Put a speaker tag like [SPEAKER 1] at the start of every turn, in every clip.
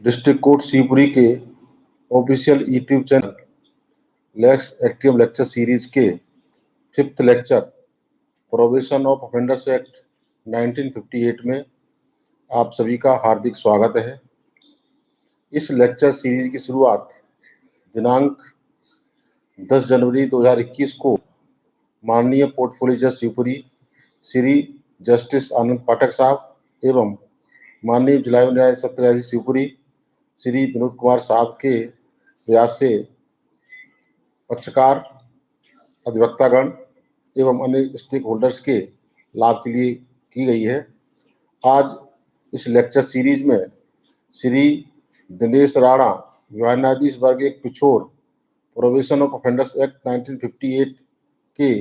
[SPEAKER 1] District court Shivpuri के official YouTube channel Lex active lecture series के 5th lecture provision of offenders act 1958 में आप सभी का हार्दिक स्वागत है। इस लेक्चर सीरीज की शुरुआत दिनांक 10 जनवरी 2021 को माननीय पोर्टफोलियो जज शिवपुरी श्री जस्टिस आनंद पाठक साहब एवं माननीय जिला न्याय सत्र न्यायाधीश शिवपुरी श्री विनोद कुमार साहब के प्रयास से पक्षकार, अधिवक्तागण एवं अन्य स्टेक होल्डर्स के लाभ के लिए की गई है। आज इस लेक्चर सीरीज में श्री दिनेश राणा विभाग न्यायाधीश वर्ग 1 Pichhore provision of offenders act 1958 के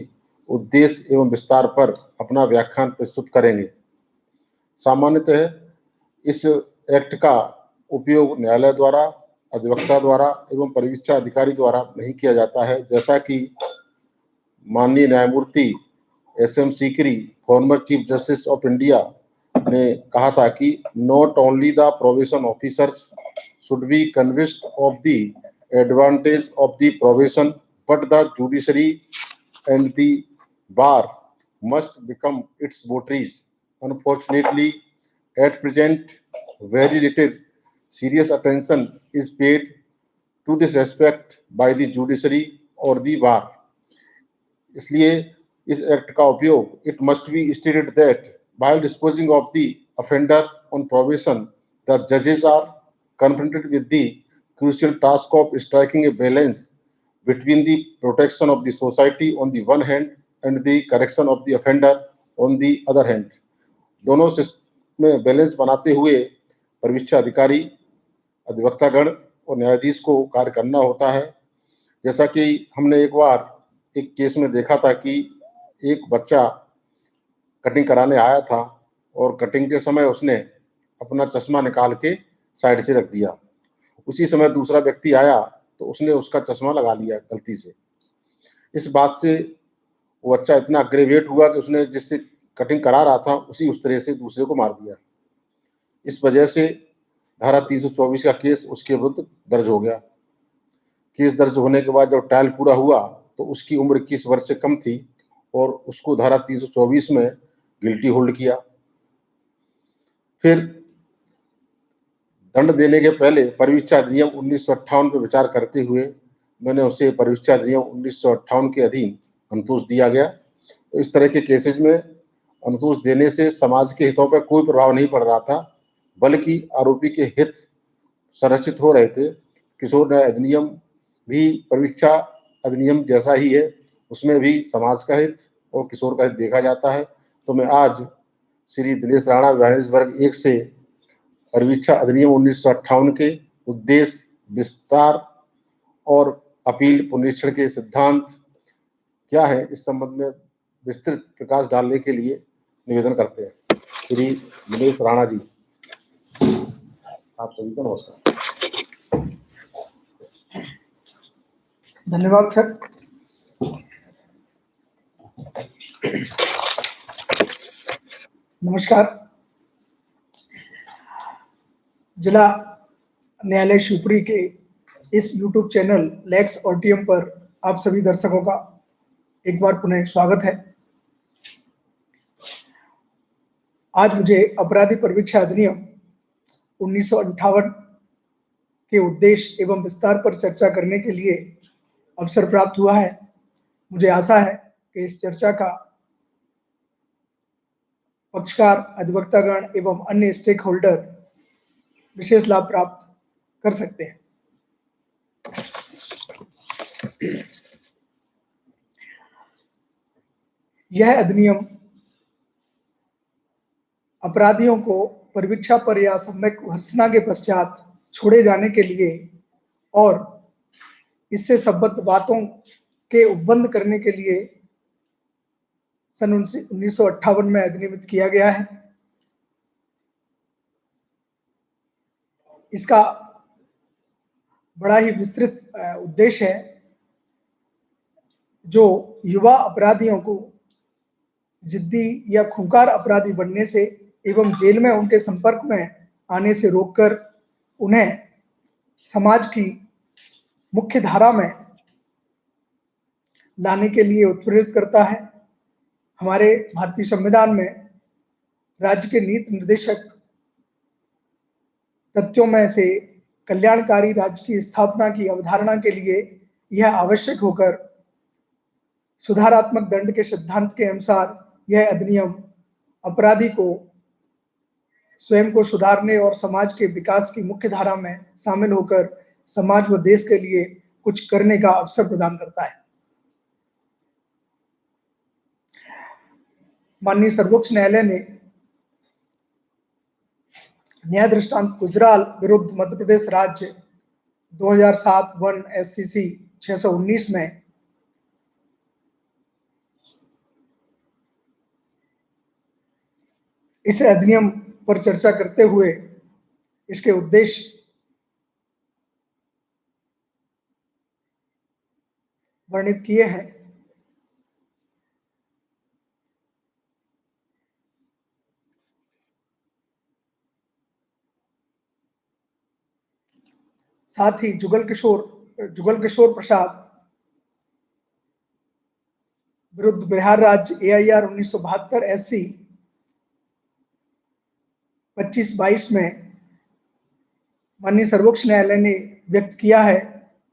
[SPEAKER 1] उद्देश्य एवं विस्तार पर अपना व्याख्यान प्रस्तुत करेंगे। सामान्यतः इस एक्ट का उपयोग न्यायालय द्वारा, अधिवक्ता द्वारा एवं परिवीक्षा अधिकारी द्वारा नहीं किया जाता है, जैसा कि माननीय न्यायमूर्ति SM Sikri, former chief justice of India ने कहा था कि not only the provision officers should be convinced of the advantage of the provision but the judiciary and the bar must become its votaries. Unfortunately, at present, very little serious attention is paid to this respect by the judiciary or the bar. इसलिए इस act का उपयोग it must be stated that while disposing of the offender on probation, the judges are confronted with the crucial task of striking a balance between the protection of the society on the one hand and the correction of the offender on the other hand. दोनों में balance बनाते हुए परिवीक्षा अधिकारी, अधिवक्तागण और न्यायाधीश को कार्य करना होता है। जैसा कि हमने एक बार एक केस में देखा था कि एक बच्चा कटिंग कराने आया था और कटिंग के समय उसने अपना चश्मा निकाल के साइड से रख दिया। उसी समय दूसरा व्यक्ति आया तो उसने उसका चश्मा लगा लिया गलती से। इस बात से वो बच्चा इतना अग्रेवेट हुआ कि उसने जिससे कटिंग करा रहा था उस तरह से दूसरे को मार दिया। इस वजह से धारा 324 का केस उसके विरुद्ध दर्ज हो गया। केस दर्ज होने के बाद जब ट्रायल पूरा हुआ तो उसकी उम्र 21 वर्ष से कम थी और उसको धारा 324 में गिल्टी होल्ड किया। फिर दंड देने के पहले परिवीक्षा अधिनियम 1958 पर विचार करते हुए मैंने उसे परिवीक्षा अधिनियम 1958 के अधीन अनुतोष दिया गया। तो इस तरह के केसेस में अनुतोष देने से समाज के हितों पर कोई प्रभाव नहीं पड़ रहा था, बल्कि आरोपी के हित संरक्षित हो रहे थे। किशोर न्याय अधिनियम भी परिवीक्षा अधिनियम जैसा ही है, उसमें भी समाज का हित और किशोर का हित देखा जाता है। तो मैं आज श्री दिनेश राणा विभाग वर्ग 1 से परिवीक्षा अधिनियम 1958 के उद्देश्य, विस्तार और अपील पुनरीक्षण के सिद्धांत क्या है इस संबंध में विस्तृत प्रकाश डालने के लिए निवेदन करते हैं। श्री दिनेश राणा जी, आप सभी का नमस्कार।
[SPEAKER 2] धन्यवाद सर। नमस्कार। जिला न्यायालय शिवपुरी के इस YouTube चैनल लेक्स ऑटियम पर आप सभी दर्शकों का एक बार पुनः स्वागत है। आज मुझे अपराधी परिवीक्षा अधिनियम 1958 के उद्देश्य एवं विस्तार पर चर्चा करने के लिए अवसर प्राप्त हुआ है। मुझे आशा है कि इस चर्चा का पक्षकार, अधिवक्तागण एवं अन्य स्टेक होल्डर विशेष लाभ प्राप्त कर सकते हैं। यह अधिनियम अपराधियों को परिवीक्षा पर या सम्यक भर्त्सना के पश्चात छोड़े जाने के लिए और इससे संबद्ध बातों के उपबंध करने के लिए सन 1958 में अधिनियमित किया गया है। इसका बड़ा ही विस्तृत उद्देश्य है जो युवा अपराधियों को जिद्दी या खूंखार अपराधी बनने से एवं जेल में उनके संपर्क में आने से रोककर उन्हें समाज की मुख्य धारा में लाने के लिए उत्प्रेरित करता है। हमारे भारतीय संविधान में राज्य के नीति निर्देशक तथ्यों में से कल्याणकारी राज्य की स्थापना की अवधारणा के लिए यह आवश्यक होकर सुधारात्मक दंड के सिद्धांत के अनुसार यह अधिनियम अपराधी को स्वयं को सुधारने और समाज के विकास की मुख्य धारा में शामिल होकर समाज व देश के लिए कुछ करने का अवसर प्रदान करता है। माननीय सर्वोच्च न्यायालय ने न्याय दृष्टांत गुजराल विरुद्ध मध्य प्रदेश राज्य 2007 वन SCC 619 में इस अधिनियम पर चर्चा करते हुए इसके उद्देश्य वर्णित किए हैं। साथ ही जुगल किशोर प्रसाद विरुद्ध बिहार राज्य AIR 1972 SC 25-22 में माननीय सर्वोच्च न्यायालय ने व्यक्त किया है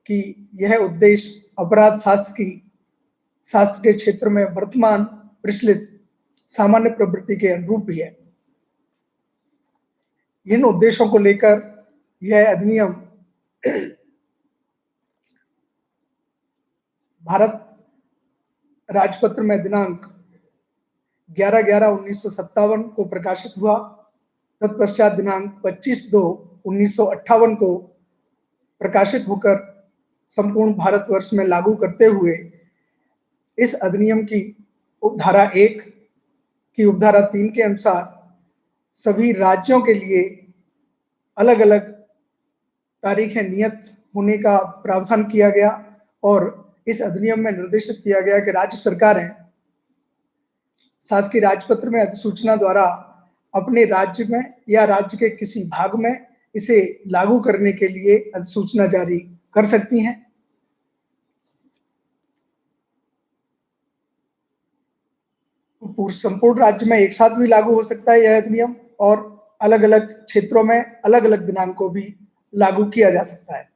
[SPEAKER 2] कि यह उद्देश्य अपराध शास्त्र के क्षेत्र में वर्तमान प्रचलित सामान्य प्रवृत्ति के अनुरूप भी है। इन उद्देश्यों को लेकर यह अधिनियम भारत राजपत्र में दिनांक 11/11/1957 को प्रकाशित हुआ। तत्पश्चात दिनांक 25/2/1958 को प्रकाशित होकर संपूर्ण भारतवर्ष में लागू करते हुए इस अधिनियम की उपधारा 1 की उपधारा 3 के अनुसार सभी राज्यों के लिए अलग अलग तारीखें नियत होने का प्रावधान किया गया और इस अधिनियम में निर्देशित किया गया कि राज्य सरकारें शासकीय राजपत्र में अधिसूचना द्वारा अपने राज्य में या राज्य के किसी भाग में इसे लागू करने के लिए अधिसूचना जारी कर सकती हैं। संपूर्ण राज्य में एक साथ भी लागू हो सकता है यह अधिनियम और अलग अलग क्षेत्रों में अलग अलग दिनांकों भी लागू किया जा सकता है।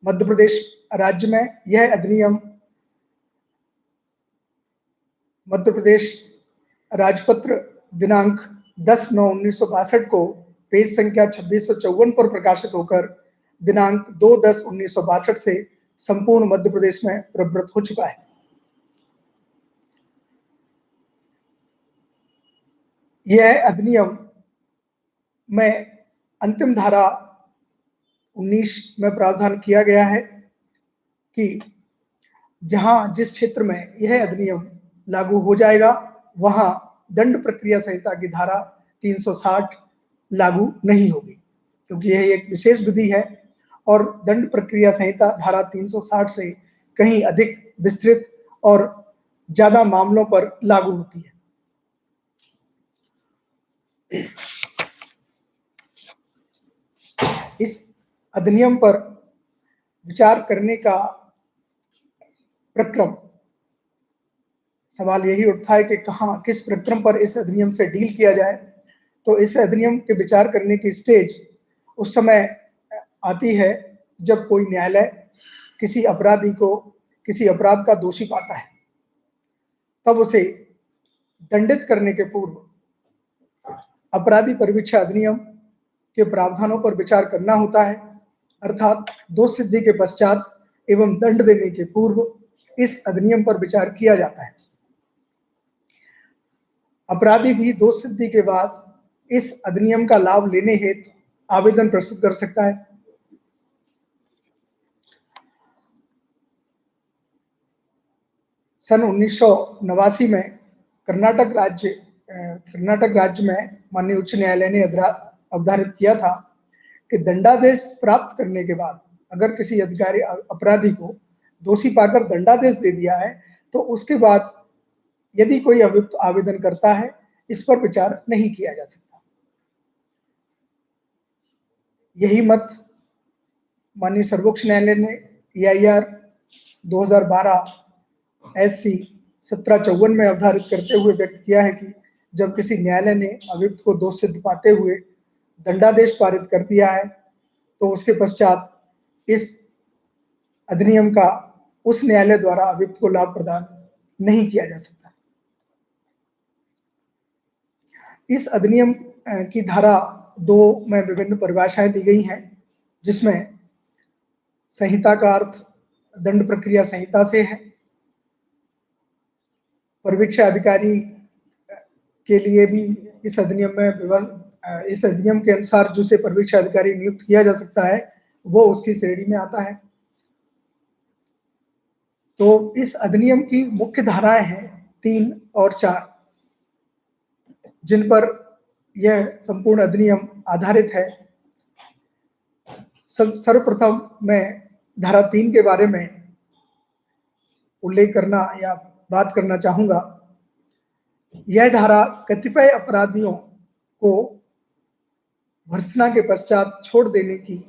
[SPEAKER 2] मध्य प्रदेश राज्य में यह अधिनियम मध्य प्रदेश राजपत्र दिनांक 10/9/1962 को पेज संख्या 2654 पर प्रकाशित होकर दिनांक 2/10/1962 से संपूर्ण मध्य प्रदेश में प्रवृत्त हो चुका है। यह अधिनियम में अंतिम धारा 19 में प्रावधान किया गया है कि जहां जिस क्षेत्र में यह अधिनियम लागू हो जाएगा वहां दंड प्रक्रिया संहिता की धारा 360 लागू नहीं होगी, क्योंकि यह एक विशेष विधि है और दंड प्रक्रिया संहिता धारा 360 से कहीं अधिक विस्तृत और ज्यादा मामलों पर लागू होती है। इस अधिनियम पर विचार करने का प्रक्रम, सवाल यही उठता है कि किस प्रक्रम पर इस अधिनियम से डील किया जाए। तो इस अधिनियम के विचार करने की स्टेज उस समय आती है जब कोई न्यायालय किसी अपराधी को किसी अपराध का दोषी पाता है, तब उसे दंडित करने के पूर्व अपराधी परिवीक्षा अधिनियम के प्रावधानों पर विचार करना होता है, अर्थात दोष सिद्धि के पश्चात एवं दंड देने के पूर्व इस अधिनियम पर विचार किया जाता है। अपराधी भी दोष सिद्धि के बाद इस अधिनियम का लाभ लेने हेतु आवेदन प्रस्तुत कर सकता है। सन 1989 में कर्नाटक राज्य में माननीय उच्च न्यायालय ने अवधारित किया था कि दंडादेश प्राप्त करने के बाद अगर किसी अपराधी को दोषी पाकर दंडादेश दे दिया है तो उसके बाद यदि कोई अभियुक्त आवेदन करता है इस पर विचार नहीं किया जा सकता। यही मत माननीय सर्वोच्च न्यायालय ने EIR 2012 SC 1754 में अवधारित करते हुए व्यक्त किया है कि जब किसी न्यायालय ने अभियुक्त को दोष सिद्ध पाते हुए दंडादेश पारित कर दिया है तो उसके पश्चात इस अधिनियम का उस न्यायालय द्वारा अभियुक्त को लाभ प्रदान नहीं किया जा सकता। इस अधिनियम की धारा 2 में विभिन्न परिभाषाएं दी गई हैं, जिसमें संहिता का अर्थ दंड प्रक्रिया संहिता से है। परिवीक्षा अधिकारी के लिए भी इस अधिनियम के अनुसार जिसे परिवीक्षा अधिकारी नियुक्त किया जा सकता है वो उसकी श्रेणी में आता है। तो इस अधिनियम की मुख्य धाराएं हैं 3 और 4, जिन पर यह संपूर्ण अधिनियम आधारित है। सर्वप्रथम मैं धारा 3 के बारे में उल्लेख करना या बात करना चाहूंगा। यह धारा कतिपय अपराधियों को भर्त्सना के पश्चात छोड़ देने की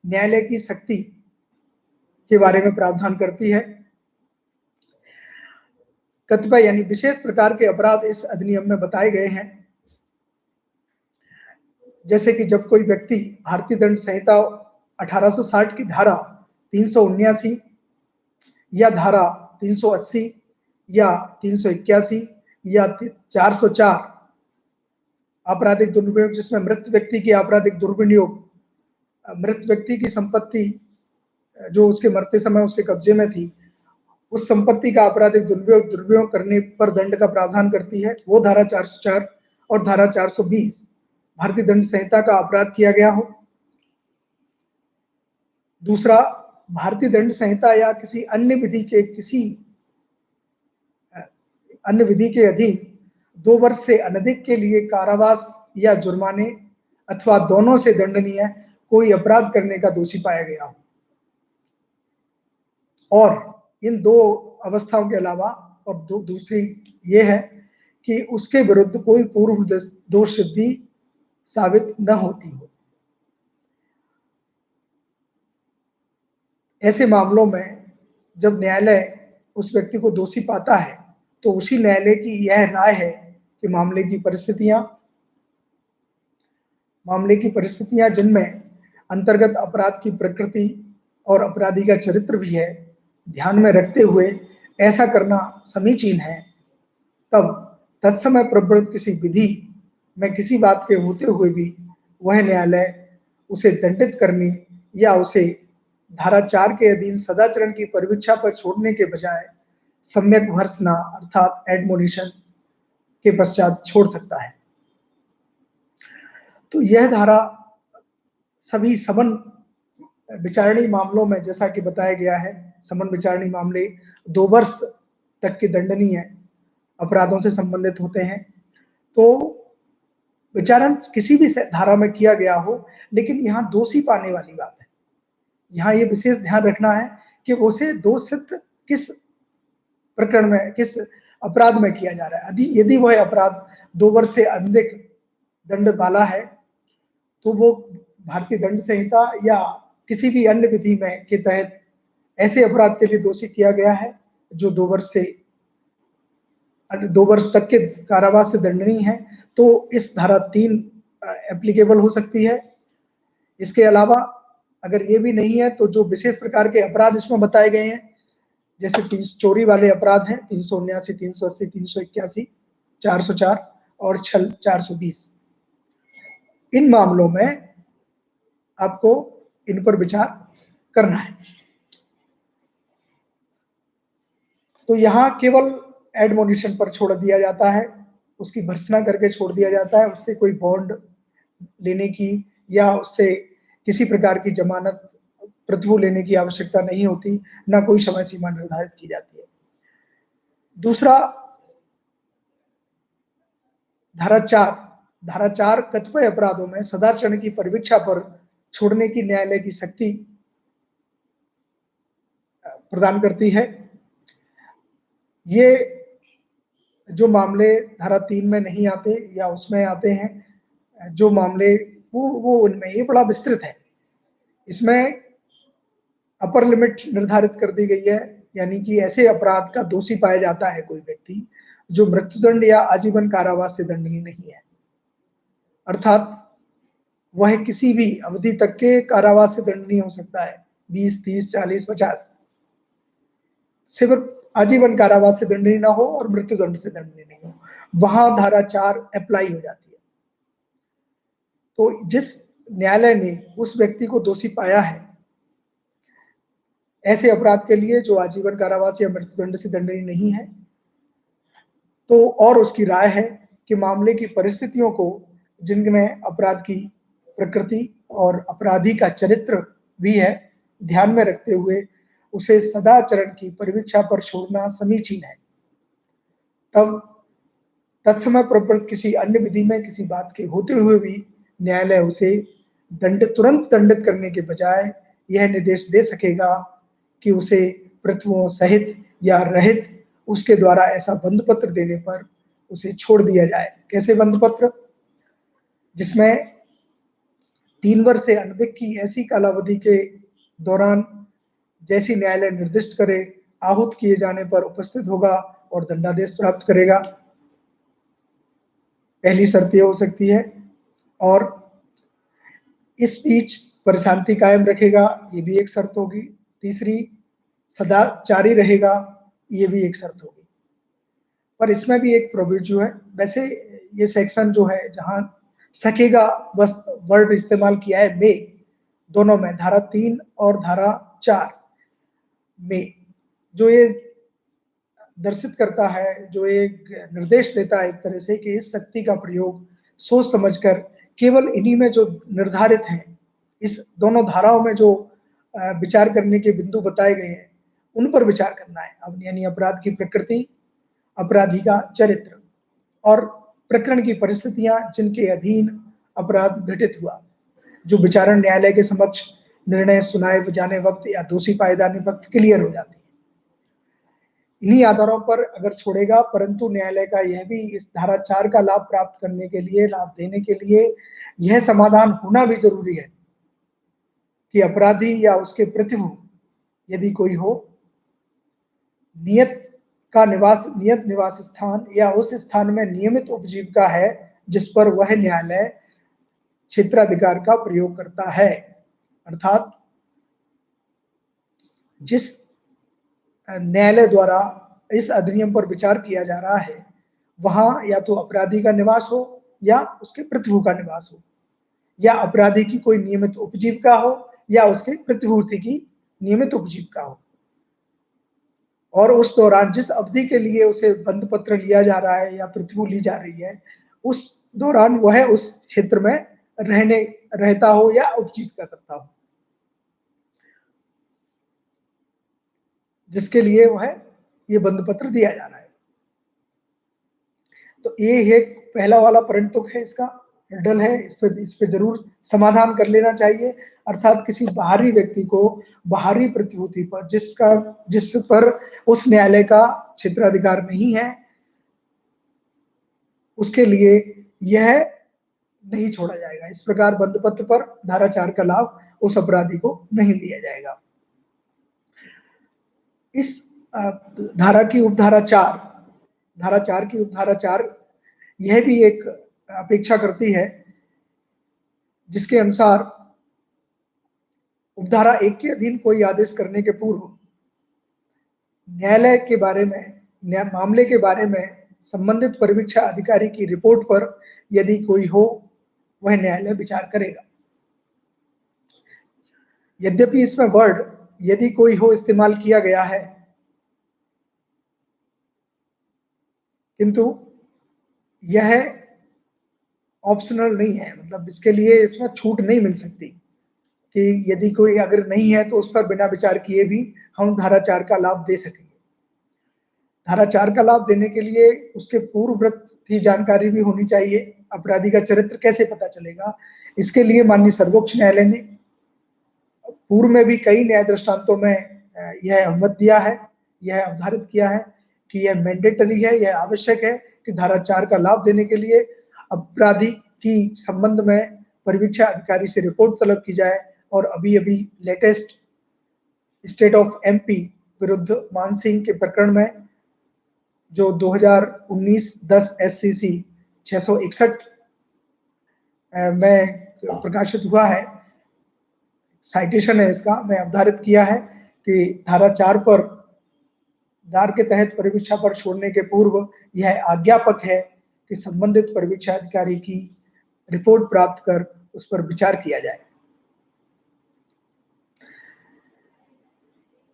[SPEAKER 2] न्यायालय की शक्ति के बारे में प्रावधान करती है। कतिपय यानी विशेष प्रकार के अपराध इस अधिनियम में बताए गए हैं, जैसे कि जब कोई व्यक्ति भारतीय दंड संहिता 1860 की धारा 379 या धारा 380 या 381 या 404 आपराधिक दुर्विनियोग, जिसमें मृत व्यक्ति की आपराधिक दुर्विनियोग, मृत व्यक्ति की संपत्ति जो उसके मरते समय उसके कब्जे में थी, उस संपत्ति का आपराधिक दुर्विनियोग करने पर दंड का प्रावधान करती है, वो धारा 404 और धारा 420 भारतीय दंड संहिता का अपराध किया गया हो। दूसरा, भारतीय दंड संहिता या किसी अन्य विधि के अधीन 2 वर्ष से अनधिक के लिए कारावास या जुर्माने अथवा दोनों से दंडनीय कोई अपराध करने का दोषी पाया गया हो। और इन 2 अवस्थाओं के अलावा और दूसरी ये है कि उसके विरुद्ध कोई पूर्व दोष सिद्धि साबित न होती हो। ऐसे मामलों में जब न्यायालय उस व्यक्ति को दोषी पाता है तो उसी न्यायालय की यह राय है कि मामले की परिस्थितियां जिनमें अंतर्गत अपराध की प्रकृति और अपराधी का चरित्र भी है, ध्यान में रखते हुए ऐसा करना समीचीन है, तब तत्समय प्रवृत्त किसी विधि में किसी बात के होते हुए भी वह न्यायालय उसे दंडित करने या उसे धारा 4 के अधीन सदाचरण की परिवीक्षा पर छोड़ने के बजाय सम्यक भर्त्सना अर्थात एडमोनिशन के पश्चात छोड़ सकता है। तो यह धारा सभी समन विचारणी मामलों में, जैसा कि बताया गया है, समन विचारणी मामले 2 वर्ष तक के दंडनीय अपराधों से संबंधित होते हैं। तो विचारण किसी भी धारा में किया गया हो, लेकिन यहाँ दोषी पाने वाली बात है। यहाँ ये विशेष ध्यान रखना है कि उसे दोष सिद्ध किस प्रकरण में, किस अपराध में किया जा रहा है। यदि वह अपराध 2 वर्ष से अधिक दंड वाला है तो वो भारतीय दंड संहिता या किसी भी अन्य विधि में के तहत ऐसे अपराध के लिए दोषी किया गया है जो 2 वर्ष तक के कारावास से दंडनीय है, तो इस धारा 3 एप्लीकेबल हो सकती है। इसके अलावा अगर ये भी नहीं है तो जो विशेष प्रकार के अपराध इसमें बताए गए हैं, जैसे चोरी वाले अपराध हैं 379, 380, 381, 404 और छल 420, इन मामलों में आपको इन पर विचार करना है। तो यहाँ केवल एडमोनिशन पर छोड़ दिया जाता है, उसकी भर्त्सना करके छोड़ दिया जाता है, उससे कोई बॉन्ड लेने की या उससे किसी प्रकार की जमानत प्रतिभू लेने की आवश्यकता नहीं होती, ना कोई समय सीमा निर्धारित की जाती है। दूसरा, धारा 4 कतिपय अपराधों में सदाचरण की परिवीक्षा पर छोड़ने की न्यायालय की शक्ति प्रदान करती है। ये जो मामले धारा 3 में नहीं आते या उसमें आते हैं, जो मामले वो उनमें ये बड़ा विस्तृत है, इसमें अपर लिमिट निर्धारित कर दी गई है, यानी कि ऐसे अपराध का दोषी पाया जाता है कोई व्यक्ति जो मृत्युदंड या आजीवन कारावास से दंडनीय नहीं है, अर्थात वह किसी भी अवधि तक के कारावास से दंडनीय हो सकता है, 20, 30, 40, 50। सिर्फ आजीवन कारावास से दंडनीय ना हो और मृत्युदंड से दंडनीय नहीं हो, वहां धारा 4 अप्लाई हो जाती है। तो जिस न्यायालय ने उस व्यक्ति को दोषी पाया है ऐसे अपराध के लिए जो आजीवन कारावास या मृत्युदंड से दंडनीय नहीं है, तो और उसकी राय है कि मामले की परिस्थितियों को, जिनमें अपराध की प्रकृति और अपराधी का चरित्र भी है, ध्यान में रखते हुए उसे सदाचरण की परिवीक्षा पर छोड़ना समीचीन है। तब तत्समय प्रवृत्त किसी अन्य विधि में किसी बात के होते हुए भी न्यायालय उसे तुरंत दंडित करने के बजाय यह निर्देश दे सकेगा कि उसे पृथुओं सहित या रहित उसके द्वारा ऐसा बंध पत्र देने पर उसे छोड़ दिया जाए। कैसे बंध पत्र? जिसमें 3 वर्ष से अधिक की ऐसी कालावधि के दौरान जैसी न्यायालय निर्दिष्ट करे आहूत किए जाने पर उपस्थित होगा और दंडादेश प्राप्त करेगा। पहली शर्त यह हो सकती है। और इस बीच परिशांति कायम रखेगा, ये भी एक शर्त होगी। तीसरी, सदाचारी रहेगा, ये भी एक शर्त होगी। पर इसमें भी एक प्रोविजन है। वैसे ये सेक्शन जो है, जहां सकेगा बस वर्ड इस्तेमाल किया है मे, दोनों में धारा 3 और धारा 4 में जो ये दर्शित करता है, जो एक निर्देश देता है एक तरह से कि इस शक्ति का प्रयोग सोच समझकर केवल इन्हीं में जो निर्धारित हैं, इस दोनों धाराओं में जो विचार करने के बिंदु बताए गए हैं उन पर विचार करना है। अब यानी अपराध की प्रकृति, अपराधी का चरित्र और प्रकरण की परिस्थितियां जिनके अधीन अपराध घटित हुआ, जो विचारण न्यायालय के समक्ष निर्णय सुनाए जाने वक्त या दोषी पाए जाने वक्त क्लियर हो जाती है। इन्हीं आधारों पर अगर छोड़ेगा, परंतु न्यायालय का यह भी इस धारा 4 का लाभ प्राप्त करने के लिए, लाभ देने के लिए यह समाधान होना भी जरूरी है कि अपराधी या उसके प्रतिभू यदि कोई हो, नियत निवास स्थान या उस स्थान में नियमित उपजीविका है जिस पर वह न्यायालय क्षेत्राधिकार का प्रयोग करता है। अर्थात जिस न्यायालय द्वारा इस अधिनियम पर विचार किया जा रहा है वहां या तो अपराधी का निवास हो या उसके प्रतिभू का निवास हो, या अपराधी की कोई नियमित उपजीविका हो या उसके प्रतिभूति की नियमित उपजीविका हो, और उस दौरान जिस अवधि के लिए उसे बंध पत्र लिया जा रहा है या प्रतिभू ली जा रही है, उस दौरान वह उस क्षेत्र में रहता हो या उपजीविका करता हो, जिसके लिए वह ये बंध पत्र दिया जा रहा है। तो ये एक पहला वाला परिणतुक है, इसका हर्डल है, इस पे जरूर समाधान कर लेना चाहिए। अर्थात किसी बाहरी व्यक्ति को बाहरी प्रतिभूति पर जिस पर उस न्यायालय का क्षेत्राधिकार नहीं है, उसके लिए यह नहीं छोड़ा जाएगा। इस प्रकार बंध पत्र पर धारा 4 का लाभ उस अपराधी को नहीं दिया जाएगा। इस धारा की उपधारा 4, धारा 4 की उपधारा 4 यह भी एक अपेक्षा करती है, जिसके अनुसार उपधारा 1 के अधीन कोई आदेश करने के पूर्व न्यायालय के बारे में, मामले के बारे में संबंधित परिवीक्षा अधिकारी की रिपोर्ट पर यदि कोई हो, वह न्यायालय विचार करेगा। यद्यपि इसमें वर्ड यदि कोई हो इस्तेमाल किया गया है, किंतु यह ऑप्शनल नहीं है, मतलब इसके लिए इसमें छूट नहीं मिल सकती कि यदि कोई अगर नहीं है तो उस पर बिना विचार किए भी हम धारा 4 का लाभ दे सकेंगे। धारा 4 का लाभ देने के लिए उसके पूर्वव्रत की जानकारी भी होनी चाहिए। अपराधी का चरित्र कैसे पता चलेगा? इसके लिए माननीय सर्वोच्च न्यायालय ने पूर्व में भी कई न्याय दृष्टांतों में यह अनुमत दिया है, यह अवधारित किया है कि यह मैंडेटरी है, यह आवश्यक है कि धारा 4 का लाभ देने के लिए अपराधी की संबंध में परिवीक्षा अधिकारी से रिपोर्ट तलब की जाए और अभी अभी लेटेस्ट स्टेट ऑफ एमपी विरुद्ध मान सिंह के प्रकरण में जो 2019-10 SCC 661 में प्रकाशित हुआ है, साइटेशन है इसका, मैं अवधारित किया है कि धारा 4 पर दार के तहत परिवीक्षा पर छोड़ने के पूर्व यह आज्ञापक है कि संबंधित परिवीक्षा अधिकारी की रिपोर्ट प्राप्त कर उस पर विचार किया जाए।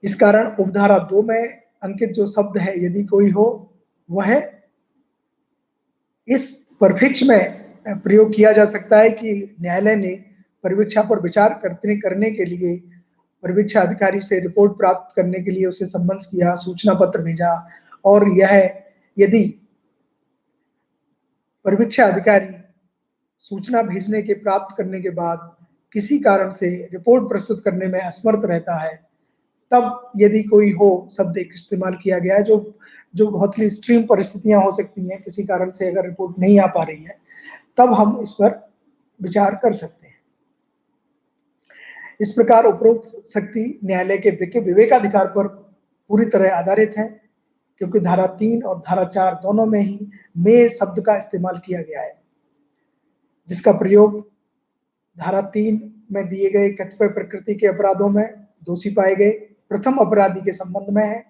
[SPEAKER 2] इस कारण उपधारा 2 में अंकित जो शब्द है, यदि कोई हो, वह इस परिप्रेक्ष्य में प्रयोग किया जा सकता है कि न्यायालय ने परिवीक्षा पर विचार करने के लिए परिवीक्षा अधिकारी से रिपोर्ट प्राप्त करने के लिए उसे सम्मन्स किया, सूचना पत्र भेजा, और यह यदि परिवीक्षा अधिकारी सूचना भेजने के प्राप्त करने के बाद किसी कारण से रिपोर्ट प्रस्तुत करने में असमर्थ रहता है, तब यदि कोई हो शब्द एक इस्तेमाल किया गया है, जो बहुत ही एक्सट्रीम परिस्थितियां हो सकती हैं, किसी कारण से अगर रिपोर्ट नहीं आ पा रही है, तब हम इस पर विचार कर सकते हैं। इस प्रकार उपरोक्त शक्ति न्यायालय के विवेकाधिकार पर पूरी तरह आधारित है, क्योंकि धारा 3 और धारा 4 दोनों में ही में शब्द का इस्तेमाल किया गया है, जिसका प्रयोग धारा 3 में दिए गए कतिपय प्रकृति के अपराधों में दोषी पाए गए प्रथम अपराधी के संबंध में है,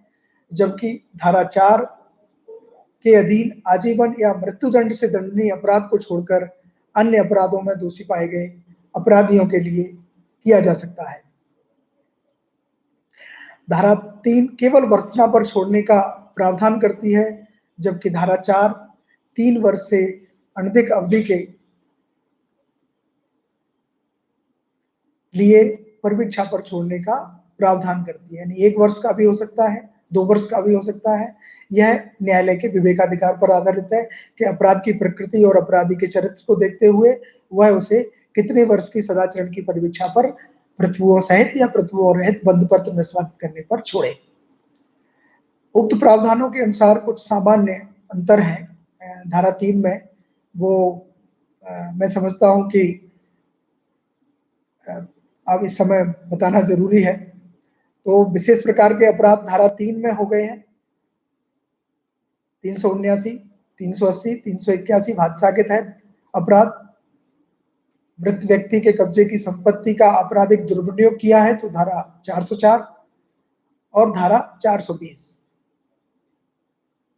[SPEAKER 2] जबकि धारा 4 के अधीन आजीवन या मृत्युदंड से दंडनीय अपराध को छोड़कर अन्य अपराधों में दोषी पाए गए अपराधियों के लिए किया जा सकता है। धारा 3 केवल भर्त्सना पर छोड़ने का प्रावधान करती है, जबकि धारा 4 3 वर्ष से अनधिक अवधि के लिए परिवीक्षा पर छोड़ने का प्रावधान करती है, यानी 1 वर्ष का भी हो सकता है, 2 वर्ष का भी हो सकता है। यह न्यायालय के विवेकाधिकार पर आधारित है कि अपराध की प्रकृति और अपराधी के चरित्र को देखते हुए वह उसे कितने वर्ष की सदाचरण की परिवीक्षा पर पृथुओं सहित या पृथुओं रहित बंधपत्र निष्पादित करने पर छोड़े। उक्त प्रावधानों के अनुसार कुछ सामान्य अंतर हैं धारा 3 में, वो मैं समझता हूं कि अब इस समय बताना जरूरी है। तो विशेष प्रकार के अपराध धारा 3 में हो गए हैं 379, 380, 381 हादसा के तहत अपराध, मृत व्यक्ति के कब्जे की संपत्ति का आपराधिक दुर्विनियोग किया है तो धारा 404 और धारा 420,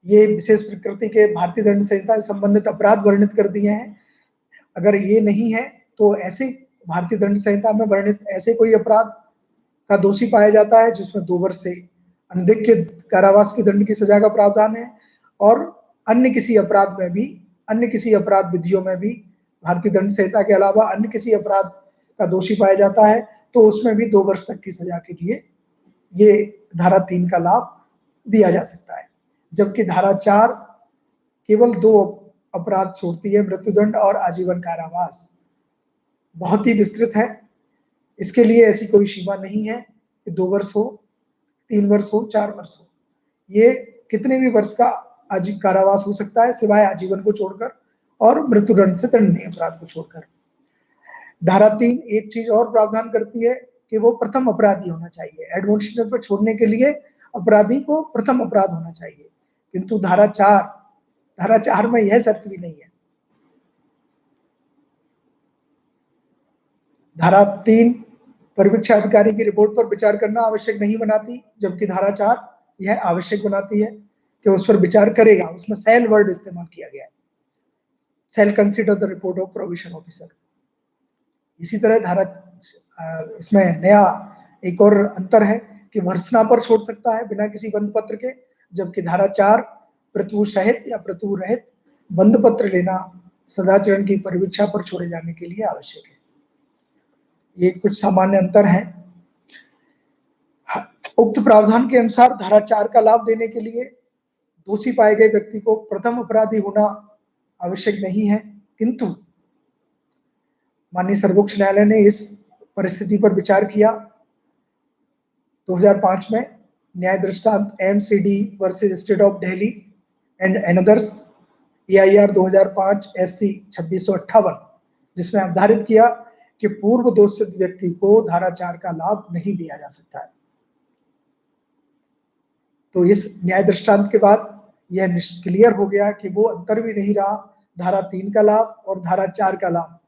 [SPEAKER 2] ये विशेष प्रकृति के भारतीय दंड संहिता से संबंधित अपराध वर्णित कर दिए हैं। अगर ये नहीं है तो ऐसे भारतीय दंड संहिता में वर्णित ऐसे कोई अपराध का दोषी पाया जाता है जिसमें 2 वर्ष से अधिक के कारावास की दंड की सजा का प्रावधान है, और अन्य किसी अपराध में भी, अन्य किसी अपराध विधियों में भी भारतीय दंड संहिता के अलावा अन्य किसी अपराध का दोषी पाया जाता है तो उसमें भी 2 वर्ष तक की सजा के लिए ये धारा 3 का लाभ दिया जा सकता है। जबकि धारा 4 केवल 2 अपराध छोड़ती है, मृत्युदंड और आजीवन कारावास। बहुत ही विस्तृत है, इसके लिए ऐसी कोई सीमा नहीं है कि 2 वर्ष हो, 3 वर्ष हो, 4 वर्ष हो, ये कितने भी वर्ष का आजीवन कारावास हो सकता है सिवाय आजीवन को छोड़कर और मृत्युदंड से दंडनीय अपराध को छोड़कर। धारा 3 एक चीज और प्रावधान करती है कि वो प्रथम अपराधी होना चाहिए, एडमोनिशन पर छोड़ने के लिए अपराधी को प्रथम अपराध होना चाहिए, किंतु धारा 4 में यह शर्त भी नहीं है। धारा 3 परिवीक्षा अधिकारी की रिपोर्ट पर विचार करना आवश्यक नहीं बनाती, जबकि धारा 4 यह आवश्यक बनाती है कि उस पर विचार करेगा। उसमें शैल वर्ड इस्तेमाल किया गया है, shall consider the report of provision officer. इसी तरह धारा इसमें नया एक और अंतर है कि भर्त्सना पर छोड़ सकता है बिना किसी बंध पत्र के, जबकि धारा 4 पृथु सहित या पृथु रहित बंध पत्र लेना सदाचरण की परिवीक्षा पर छोड़े जाने के लिए आवश्यक है। ये कुछ सामान्य अंतर हैं। उक्त प्रावधान के अनुसार धारा 4 का लाभ देने के लिए दोषी पाए गए व्यक्ति को प्रथम अपराधी होना आवश्यक नहीं है, किंतु माननीय सर्वोच्च न्यायालय ने इस परिस्थिति पर विचार किया 2005 में न्याय दृष्टांत MCD versus state of Delhi and another's EIR 2005 SC 2658, जिसमें अवधारित किया कि पूर्व दोषित व्यक्ति को धारा 4 का लाभ नहीं दिया जा सकता है। तो इस न्याय दृष्टांत के बाद यह क्लियर हो गया कि वो अंतर भी नहीं रहा, धारा 3 का लाभ और धारा 4 का लाभ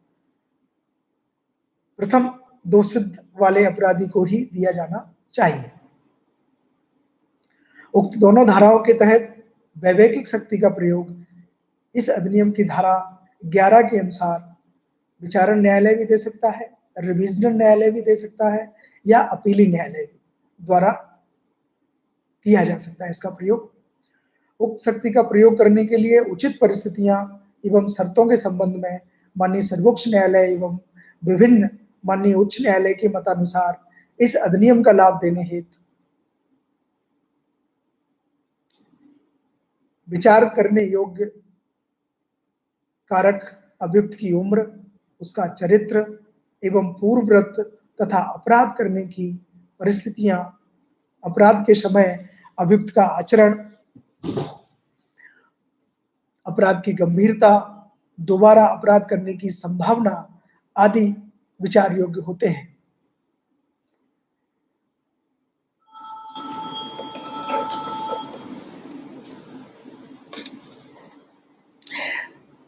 [SPEAKER 2] प्रथम दोषित वाले अपराधी को ही दिया जाना चाहिए। उक्त दोनों धाराओं के तहत वैवेकिक शक्ति का प्रयोग इस अधिनियम की धारा 11 के अनुसार विचारण न्यायालय भी दे सकता है, रिविजनल न्यायालय भी दे सकता है या अपीली न्यायालय द्वारा किया जा सकता है इसका प्रयोग। उक्त शक्ति का प्रयोग करने के लिए उचित परिस्थितियां एवं शर्तों के संबंध में माननीय सर्वोच्च न्यायालय एवं विभिन्न माननीय उच्च न्यायालय के मतानुसार इस अधिनियम का लाभ देने हेतु विचार करने योग्य कारक अभियुक्त की उम्र, उसका चरित्र एवं पूर्वव्रत तथा अपराध करने की परिस्थितियां, अपराध के समय अभियुक्त का आचरण, अपराध की गंभीरता, दोबारा अपराध करने की संभावना आदि विचार योग्य होते हैं।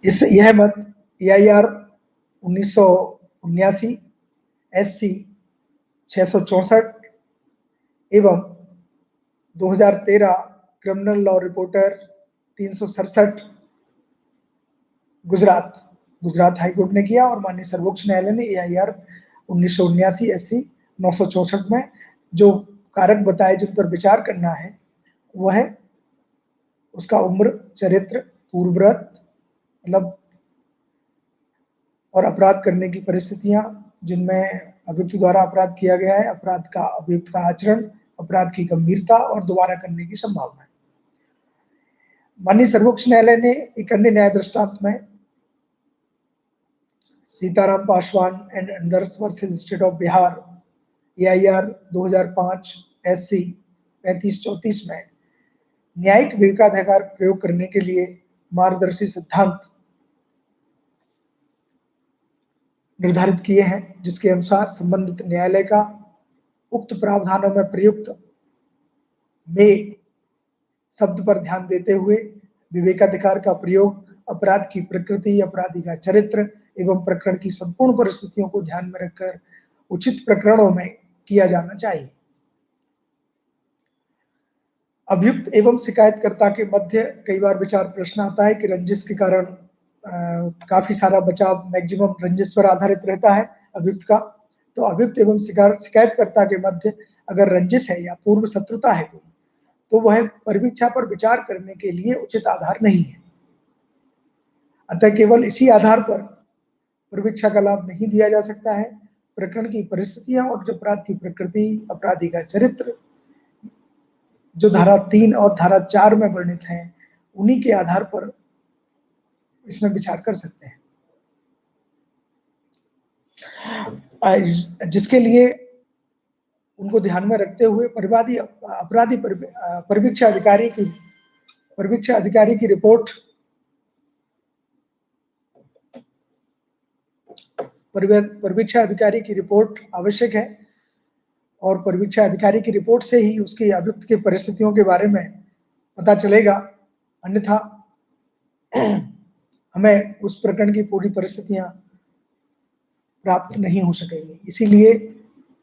[SPEAKER 2] यह मत AIR 1979, SC 664 एवं 2013 criminal law reporter 367 Gujarat high court ने किया और माननीय सर्वोच्च न्यायालय ने AIR 1979 SC 964 में जो कारक बताए जिन पर विचार करना है वह है उसका उम्र, चरित्र, पूर्वव्रत मतलब और अपराध करने की परिस्थितियां जिनमें अभियुक्त द्वारा अपराध किया गया है, अपराध का अभियुक्त का आचरण, अपराध की गंभीरता और दोबारा करने की संभावना है। माननीय सर्वोच्च न्यायालय ने एक अन्य न्याय दृष्टांत में Sitaram Paswan and others versus state of Bihar AIR 2005 SC 3534 में न्यायिक विवेकाधिकार प्रयोग करने के लिए मार्गदर्शी सिद्धांत निर्धारित किए हैं, जिसके अनुसार संबंधित न्यायालय का उक्त प्रावधानों में प्रयुक्त में शब्द पर ध्यान देते हुए विवेकाधिकार का प्रयोग अपराध की प्रकृति, अपराधी का चरित्र एवं प्रकरण की संपूर्ण परिस्थितियों को ध्यान में रखकर उचित प्रकरणों में किया जाना चाहिए। अभियुक्त एवं शिकायतकर्ता के मध्य कई बार विचार प्रश्न आता है कि रंजिश के कारण काफी सारा बचाव मैक्सिमम रंजिश पर आधारित रहता है अभियुक्त का। तो अभियुक्त एवं शिकायतकर्ता के मध्य अगर रंजिश है या पूर्व शत्रुता है तो वह परिवीक्षा पर विचार करने के लिए उचित आधार नहीं है। अतः केवल इसी आधार पर परिवीक्षा का लाभ नहीं दिया जा सकता है। प्रकरण की परिस्थितियां और अपराध की प्रकृति, अपराधी का चरित्र जो धारा 3 और धारा 4 में वर्णित हैं, उन्हीं के आधार पर इसमें विचार कर सकते हैं, जिसके लिए उनको ध्यान में रखते हुए अपराधी परिवीक्षा अधिकारी की रिपोर्ट परिवीक्षा अधिकारी की रिपोर्ट आवश्यक है और परिवीक्षा अधिकारी की रिपोर्ट से ही उसकी अभियुक्त की परिस्थितियों के बारे में पता चलेगा, अन्यथा हमें उस प्रकरण की पूरी परिस्थितियां प्राप्त नहीं हो सकेंगी। इसीलिए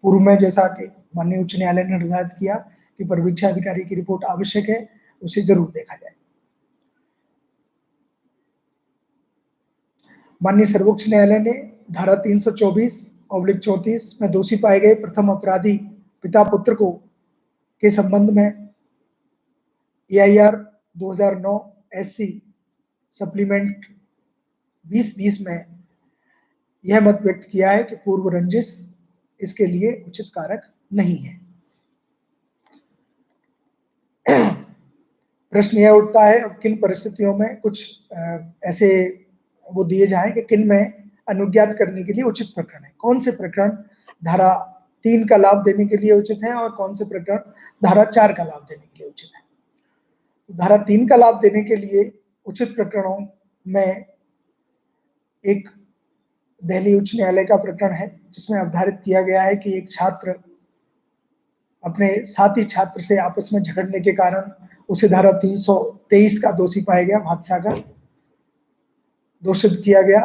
[SPEAKER 2] पूर्व में जैसा कि माननीय उच्च न्यायालय ने निर्धारित किया कि परिवीक्षा अधिकारी की रिपोर्ट आवश्यक है, उसे जरूर देखा जाए। माननीय सर्वोच्च न्यायालय ने धारा 324/34 में दोषी पाए गए प्रथम अपराधी पिता पुत्र को के संबंध में AIR 2009 SC सप्लीमेंट 2020 में यह मत व्यक्त किया है कि पूर्व रंजिश इसके लिए उचित कारक नहीं है। प्रश्न यह उठता है अब किन परिस्थितियों में कुछ ऐसे वो दिए जाएं कि किन में अनुज्ञात करने के लिए उचित प्रकरण है, कौन से प्रकरण धारा 3 का लाभ देने के लिए उचित है और कौन से प्रकरण धारा 4 का लाभ देने के लिए उचित है। तो धारा 3 का लाभ देने के लिए उचित प्रकरणों में एक दिल्ली उच्च न्यायालय का प्रकरण है जिसमें अवधारित किया गया है कि एक छात्र अपने साथी छात्र से आपस में झगड़ने के कारण उसे धारा 323 का दोषी पाया गया, हादसा का दोषित किया गया।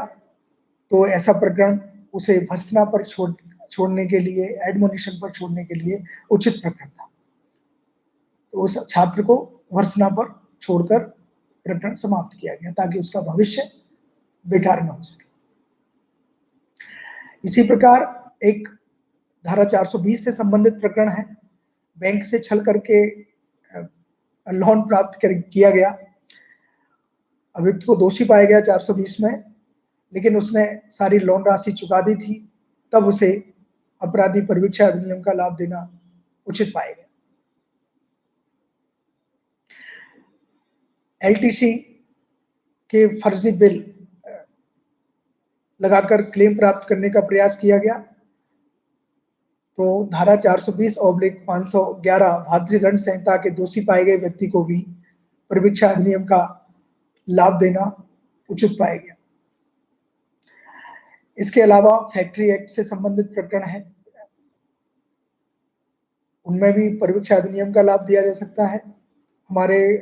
[SPEAKER 2] तो ऐसा प्रकरण उसे भर्त्सना पर छोड़ने के लिए, एडमोनिशन पर छोड़ने के लिए उचित प्रकरण था। तो उस छात्र को भर्त्सना पर छोड़कर प्रकरण समाप्त किया गया ताकि उसका भविष्य बेकार न हो सके। इसी प्रकार एक धारा 420 से संबंधित प्रकरण है। बैंक से छल करके लोन प्राप्त किया गया, अभियुक्त को दोषी पाया गया 420 में, लेकिन उसने सारी लोन राशि चुका दी थी, तब उसे अपराधी परिवीक्षा अधिनियम का लाभ देना उचित पाया गया। एलटीसी के फर्जी बिल लगाकर क्लेम प्राप्त करने का प्रयास किया गया, तो धारा 420/511 भारतीय दंड संहिता के दोषी पाए गए व्यक्ति को भी परिवीक्षा अधिनियम का लाभ देना उचित पाया गया। इसके अलावा फैक्ट्री एक्ट से संबंधित प्रकरण है, उनमें भी परिवीक्षा अधिनियम का लाभ दिया जा सकता है। हमारे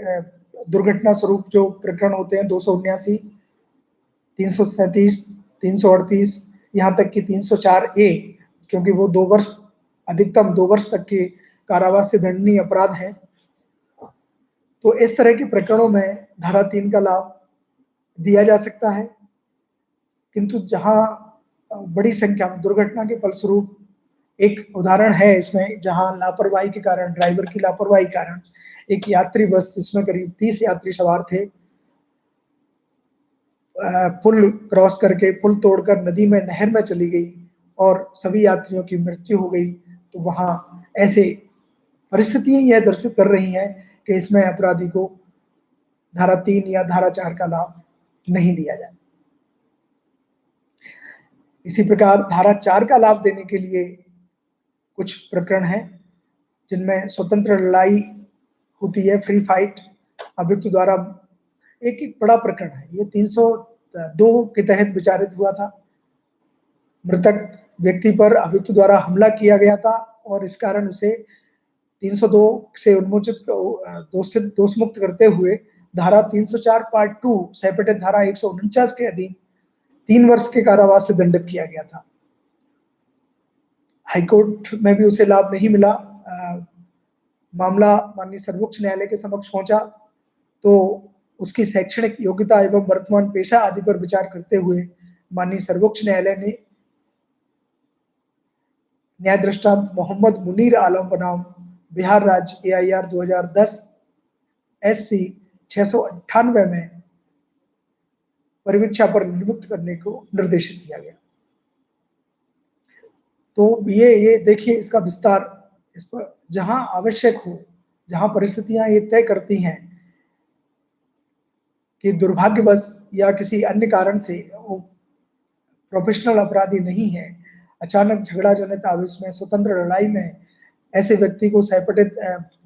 [SPEAKER 2] दुर्घटना स्वरूप जो प्रकरण होते हैं 279, 337, 338, यहाँ तक कि 304A, क्योंकि वो 2 वर्ष, अधिकतम 2 वर्ष तक के कारावास से दंडनीय अपराध है। तो इस तरह के प्रकरणों में धारा 3 का लाभ दिया जा सकता है, किंतु जहां बड़ी संख्या में दुर्घटना के फलस्वरूप, एक उदाहरण है इसमें जहां लापरवाही के कारण, ड्राइवर की लापरवाही के कारण एक यात्री बस जिसमें करीब 30 यात्री सवार थे, पुल क्रॉस करके, पुल तोड़कर नदी में, नहर में चली गई और सभी यात्रियों की मृत्यु हो गई। तो वहां ऐसे परिस्थितियां यह दर्शित कर रही हैं कि इसमें अपराधी को धारा 3 या धारा 4 का लाभ नहीं दिया जाए। इसी प्रकार धारा 4 का लाभ देने के लिए कुछ प्रकरण हैं जिनमें स्वतंत्र लड़ाई होती है, फ्री फाइट, अभियुक्त द्वारा। एक बड़ा प्रकरण है ये, 302 के तहत विचारित हुआ था। मृतक व्यक्ति पर अभियुक्त द्वारा हमला किया गया था और इस कारण उसे 302 से उन्मोचित दोष मुक्त करते हुए धारा 304 पार्ट 2 सेपरेटेड धारा 149 के अधीन 3 वर्ष के कारावास से दंडित किया गया था। हाईकोर्ट में भी उसे लाभ नहीं मिला। मामला माननीय सर्वोच्च न्यायालय के समक्ष पहुंचा तो उसकी शैक्षणिक योग्यता एवं वर्तमान पेशा आदि पर विचार करते हुए माननीय सर्वोच्च न्यायालय ने न्याय दृष्टांत मोहम्मद मुनीर आलम बनाम बिहार राज्य AIR 2010 SC 698 में परिवीक्षा पर नियुक्त करने को निर्देशित किया गया। तो ये देखिए इसका विस्तार, इस पर जहां आवश्यक हो, जहां परिस्थितियां ये तय करती हैं कि दुर्भाग्यवश या किसी अन्य कारण से वो प्रोफेशनल अपराधी नहीं है, अचानक झगड़ा जनित आवेश में, स्वतंत्र लड़ाई में ऐसे व्यक्ति को सेपरेटेड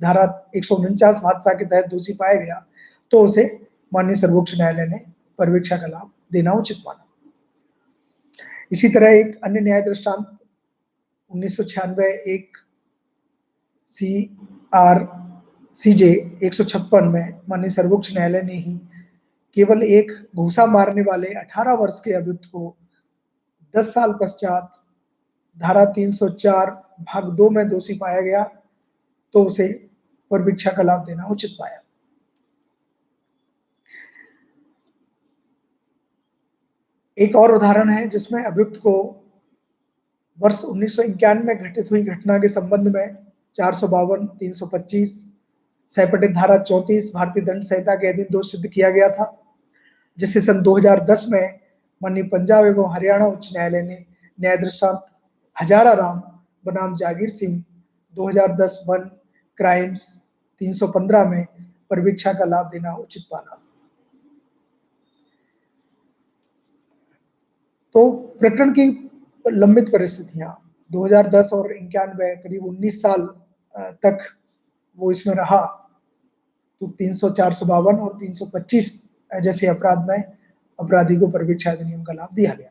[SPEAKER 2] धारा 149 हादसा के तहत दोषी पाया गया, तो उसे माननीय सर्वोच्च न्यायालय ने परिवीक्षा का लाभ देना उचित माना। इसी तरह एक अन्य न्याय दृष्टांत 1996 एक CRCJ 156 में माननीय सर्वोच्च न्यायालय ने ही केवल एक घूसा मारने वाले 18 वर्ष के अभियुक्त को 10 साल पश्चात धारा 304 भाग 2 में दोषी पाया गया, तो उसे परिवीक्षा का लाभ देना उचित पाया। एक और उदाहरण है जिसमें अभियुक्त को वर्ष 1991 में घटित हुई घटना के संबंध में 452, 325 सेपरेटेड धारा 34 भारतीय दंड संहिता के अधीन दोष सिद्ध किया गया था, जिसे सन 2010 में माननीय पंजाब एवं हरियाणा उच्च न्यायालय ने न्याय दृष्टांत हजारा राम बनाम जागीर सिंह 2010 वन क्राइम्स 315 में परिवीक्षा का लाभ देना उचित माना। तो प्रकरण की लंबित परिस्थितियां 2010 और 91 करीब 19 साल तक वो इसमें रहा, तो 300, 452 और 325 जैसे अपराध में अपराधी को परिवीक्षा अधिनियम का लाभ दिया गया।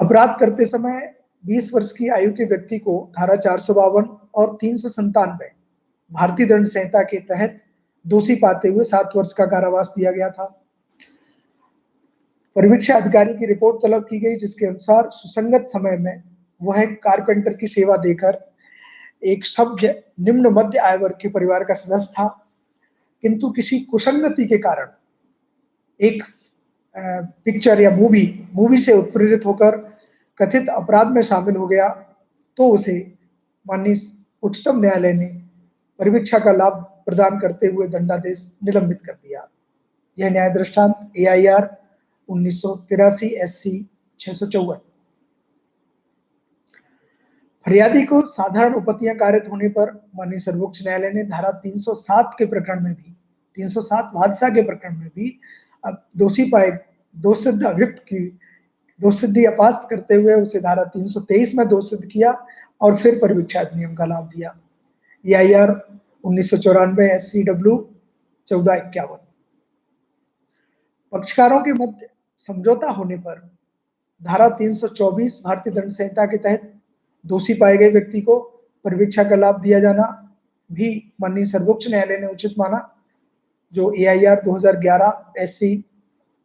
[SPEAKER 2] अपराध करते समय 20 वर्ष की आयु के व्यक्ति को धारा 452 और 397 भारतीय दंड संहिता के तहत दोषी पाते हुए 7 वर्ष का कारावास दिया गया था। परिवीक्षा अधिकारी की रिपोर्ट तलब की गई, जिसके अनुसार सुसंगत समय में वह एक कारपेंटर की सेवा देकर एक सभ्य निम्न मध्य आय वर्ग के परिवार का सदस्य था, किंतु किसी कुसंगति के कारण एक पिक्चर या मूवी से उत्प्रेरित होकर कथित अपराध में शामिल हो गया, तो उसे माननीय उच्चतम न्यायालय ने परिवीक्षा का लाभ प्रदान करते हुए दंडादेश निलंबित कर दिया। यह न्याय दृष्टांत AIR 1983 SC 654। फरियादी को साधारण उपपत्तियां कारित होने पर माननीय सर्वोच्च न्यायालय ने धारा 307 के प्रकरण में भी 307 हादसा के प्रकरण में भी दोषी पाए दोषसिद्ध अभियुक्त की दोषसिद्धि अपास्त करते हुए उसे धारा 323 में दोषसिद्ध किया और फिर परिवीक्षा अधिनियम का लाभ दिया। AIR 1994 SCW 1451। पक्षकारों के मध्य समझौता होने पर धारा 324 भारतीय दंड संहिता के तहत दोषी पाए गए व्यक्ति को परिवीक्षा का लाभ दिया जाना भी माननीय सर्वोच्च न्यायालय ने उचित माना, जो AIR 2011 SC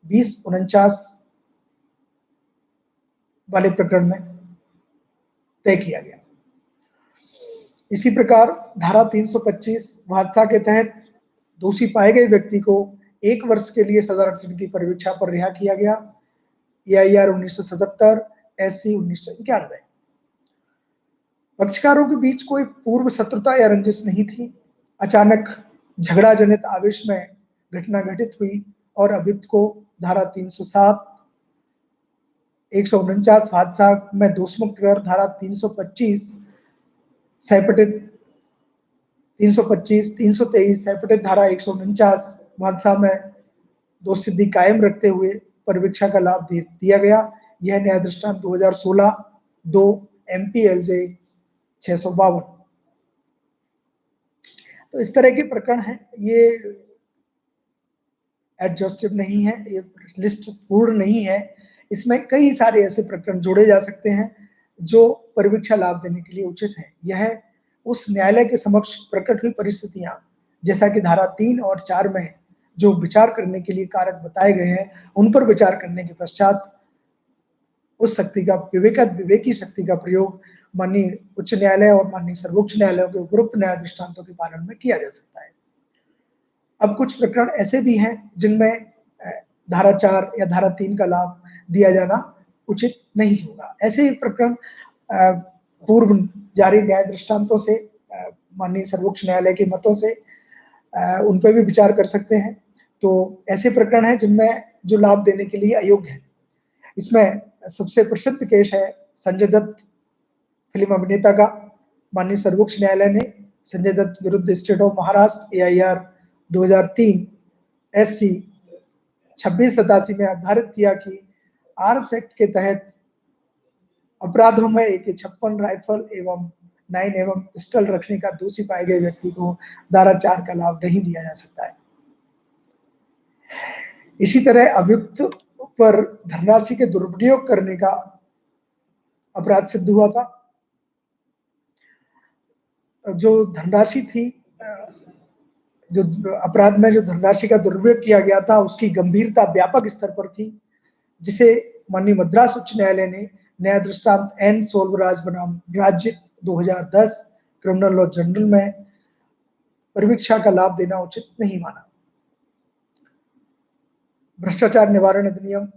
[SPEAKER 2] 2049 वाले प्रकरण में तय किया गया। इसी प्रकार धारा 325 हादसा के तहत दोषी पाए गए व्यक्ति को 1 वर्ष के लिए सजा रक्षण की परिवीक्षा पर रिहा किया गया। AIR 1977 SC 1991। पक्षकारों के बीच कोई पूर्व शत्रुता या रंजिश नहीं थी। अचानक झगड़ा जनित आवेश में घटना घटित हुई और अभियुक्त को धारा 307 149 हादसा में दोषमुक्त कर धारा 325 323 सैपटित धारा 149 हादसा में दोष सिद्धि कायम रखते हुए परिवीक्षा का लाभ दिया गया। यह न्याय दृष्टांत 2016 2 MPLJ 652। तो इस तरह के प्रकरण हैं, ये एडजस्टिव नहीं है, ये लिस्ट पूर्ण नहीं है। इसमें कई सारे ऐसे प्रकरण जोड़े जा सकते हैं जो परिवीक्षा लाभ देने के लिए उचित है। यह उस न्यायालय के समक्ष प्रकट हुई परिस्थितियां, जैसा कि धारा 3 और 4 में जो विचार करने के लिए कारक बताए गए हैं, उन पर विचार करने के पश्चात उस शक्ति का विवेकी शक्ति का प्रयोग माननीय उच्च न्यायालय और माननीय सर्वोच्च न्यायालयों के उपरोक्त न्याय दृष्टांतों के पालन में किया जा सकता है। अब कुछ प्रकरण ऐसे भी हैं जिनमें धारा 4 या धारा 3 का लाभ दिया जाना उचित नहीं होगा। ऐसे ही प्रकरण पूर्व जारी न्याय दृष्टांतों से, माननीय सर्वोच्च न्यायालय के मतों से उन पर भी विचार कर सकते हैं। तो ऐसे प्रकरण हैं जिनमें जो लाभ देने के लिए अयोग्य है। इसमें सबसे प्रसिद्ध केस है संजय दत्त फिल्म अभिनेता का। माननीय सर्वोच्च न्यायालय ने संजय दत्त विरुद्ध state of Maharashtra AIR 2003 SC 2687 में निर्धारित किया कि आर्म्स एक्ट के तहत अपराधों में AK-56 राइफल एवं 9mm पिस्टल रखने का दोषी पाए गए व्यक्ति को धारा 4 का लाभ नहीं दिया जा सकता है। इसी तरह अभियुक्त पर धनराशि के दुरुपयोग करने का अपराध सिद्ध हुआ था। जो धनराशि थी, जो अपराध में जो धनराशि का दुरुपयोग किया गया था, उसकी गंभीरता व्यापक स्तर पर थी, जिसे माननीय मद्रास उच्च न्यायालय ने न्याय दृष्टांत N सोलवराज बनाम राज्य 2010 क्रिमिनल लॉ जनरल में परिवीक्षा का लाभ देना उचित नहीं माना। भ्रष्टाचार निवारण अधिनियम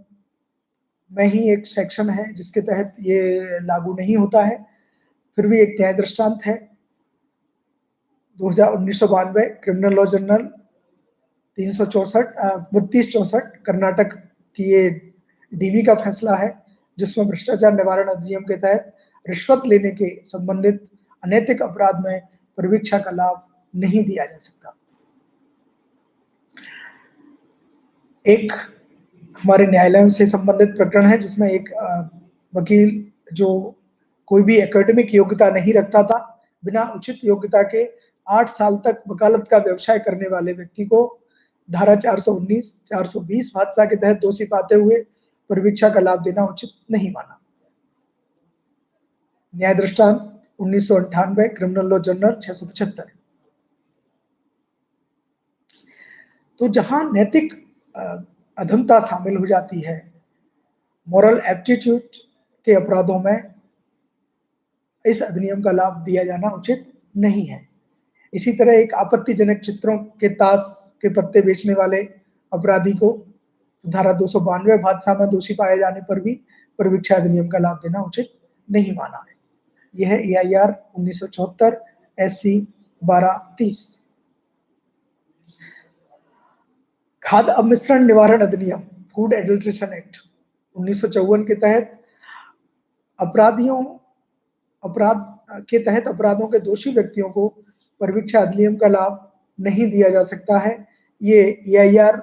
[SPEAKER 2] में ही एक सेक्शन है जिसके तहत ये लागू नहीं होता है, फिर भी एक न्याय दृष्टांत है 1992 क्रिमिनल लॉ जनरल 3264 कर्नाटक की ये DV का फैसला है, जिसमें भ्रष्टाचार निवारण अधिनियम के तहत रिश्वत लेने के संबंधित अनैतिक अपराध में परिवीक्षा का लाभ नहीं दिया जा सकता। एक हमारे न्यायालयों से संबंधित प्रकरण है जिसमें एक वकील जो कोई भी एकेडमिक योग्यता नहीं रखता था, बिना उचित योग्यता के 8 साल तक वकालत का व्यवसाय करने वाले व्यक्ति को धारा 419 420 हादसा के तहत दोषी पाते हुए परिवीक्षा का लाभ देना उचित नहीं माना। न्याय दृष्टांत 1998 क्रिमिनल लॉ जर्नल 675। तो जहां नैतिक अधमता शामिल हो जाती है, मॉरल एप्टीट्यूड के अपराधों में इस अधिनियम का लाभ दिया जाना उचित नहीं है। इसी तरह एक आपत्तिजनक चित्रों के ताश के पत्ते बेचने वाले अपराधी को धारा 292 हादसा में दोषी पाए जाने पर भी परिवीक्षा अधिनियम का लाभ देना उचित नहीं माना है। यह है EIR 1974 SC 1230। खाद्य अपमिश्रण निवारण अधिनियम फूड एडल्ट्रेशन एक्ट 1954 के तहत अपराधों के दोषी व्यक्तियों को परिवीक्षा अधिनियम का लाभ नहीं दिया जा सकता है। ये EIR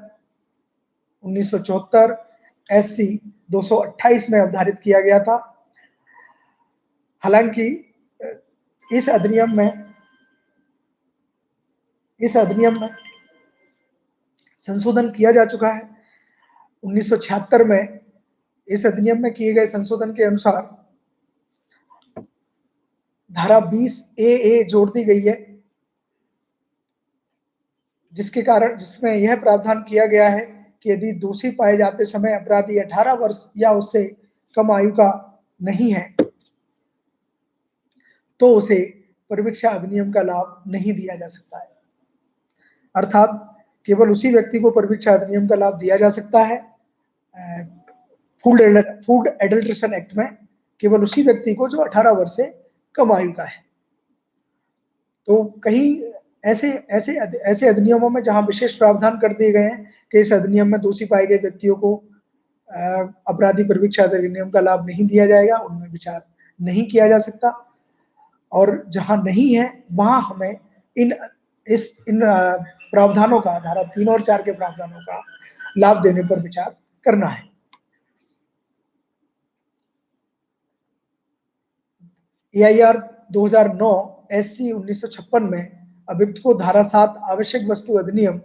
[SPEAKER 2] 1974 SC 228 में अवधारित किया गया था। हालांकि इस अधिनियम में संशोधन किया जा चुका है। 1976 में इस अधिनियम में किए गए संशोधन के अनुसार धारा 20AA जोड़ दी गई है, जिसमें यह प्रावधान किया गया है कि यदि दोषी पाए जाते समय अपराधी 18 वर्ष या उससे कम आयु का नहीं है तो उसे परिवीक्षा अधिनियम का लाभ नहीं दिया जा सकता है। अर्थात केवल उसी व्यक्ति को परिवीक्षा अधिनियम का लाभ दिया जा सकता है फूड एडल्ट्रेशन एक्ट में, केवल उसी व्यक्ति को जो 18 वर्ष से कम आयु का है। तो कहीं ऐसे अधिनियमों में जहां विशेष प्रावधान कर दिए गए हैं कि इस अधिनियम में दोषी पाए गए व्यक्तियों को अपराधी परिवीक्षा अधिनियम का लाभ नहीं दिया जाएगा, उनमें विचार नहीं किया जा सकता। और जहां नहीं है वहां हमें इन प्रावधानों का, धारा 3 और 4 के प्रावधानों का लाभ देने पर विचार करना है। EIR 2009 SC 1956 में अभियुक्त को धारा 7 आवश्यक वस्तु अधिनियम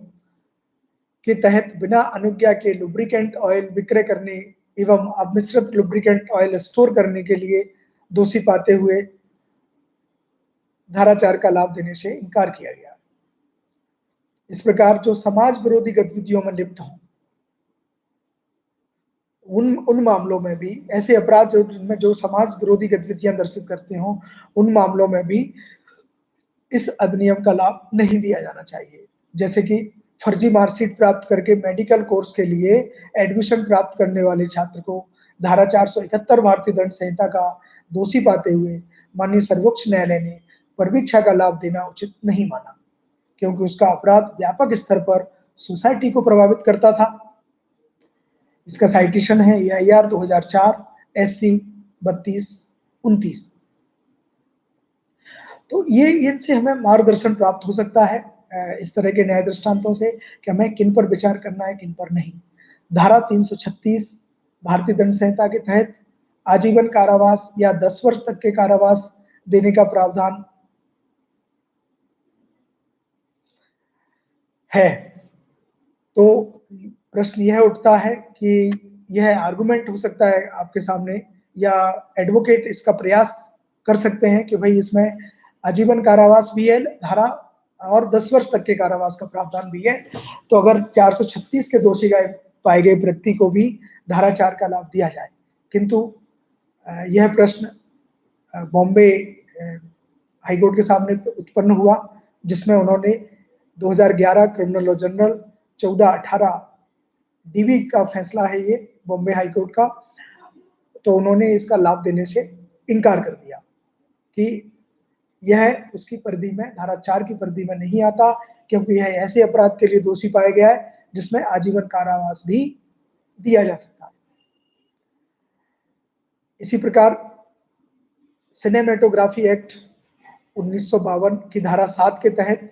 [SPEAKER 2] के तहत बिना अनुज्ञा के लुब्रिकेंट ऑयल विक्रय करने एवं अपमिश्रित लुब्रिकेंट ऑयल स्टोर करने के लिए दोषी पाते हुए धारा 4 का लाभ देने से इनकार किया गया। इस प्रकार जो समाज विरोधी गतिविधियों में लिप्त हों, उन मामलों में भी, ऐसे अपराध जिनमें जो समाज विरोधी गतिविधियां दर्शित करते हों, उन मामलों में भी इस अधिनियम का लाभ नहीं दिया जाना चाहिए। जैसे कि फर्जी मार्कशीट प्राप्त करके मेडिकल कोर्स के लिए एडमिशन प्राप्त करने वाले छात्र को धारा 471 भारतीय दंड संहिता का दोषी पाते हुए माननीय सर्वोच्च न्यायालय ने परिवीक्षा का लाभ देना उचित नहीं माना, क्योंकि उसका अपराध व्यापक स्तर पर सोसाइटी को प्रभावित करता था। इसका साइटेशन है EIR 2004 SC 3229। तो ये इनसे हमें मार्गदर्शन प्राप्त हो सकता है इस तरह के न्याय दृष्टांतों से कि हमें किन पर विचार करना है, किन पर नहीं। धारा 336 भारतीय दंड संहिता के तहत आजीवन कारावास या 10 वर्ष तक के कारावास देने का प्रावधान है। तो प्रश्न यह उठता है कि यह आर्गुमेंट हो सकता है आपके सामने, या एडवोकेट इसका प्रयास कर सकते हैं कि भाई इसमें आजीवन कारावास भी है धारा और 10 वर्ष तक के कारावास का प्रावधान भी है, तो अगर 436 के दोषी पाए गए व्यक्ति को भी धारा 4 का लाभ दिया जाए। किंतु यह प्रश्न बॉम्बे हाईकोर्ट के सामने उत्पन्न हुआ, जिसमें उन्होंने 2011 क्रिमिनल लॉ जर्नल 1418 DB का फैसला है ये बॉम्बे हाईकोर्ट का, तो उन्होंने इसका लाभ देने से इनकार कर दिया कि यह उसकी परिधि में, धारा 4 की परिधि में नहीं आता, क्योंकि यह ऐसे अपराध के लिए दोषी पाया गया है जिसमें आजीवन कारावास भी दिया जा सकता है। इसी प्रकार सिनेमेटोग्राफी एक्ट 1952 की धारा 7 के तहत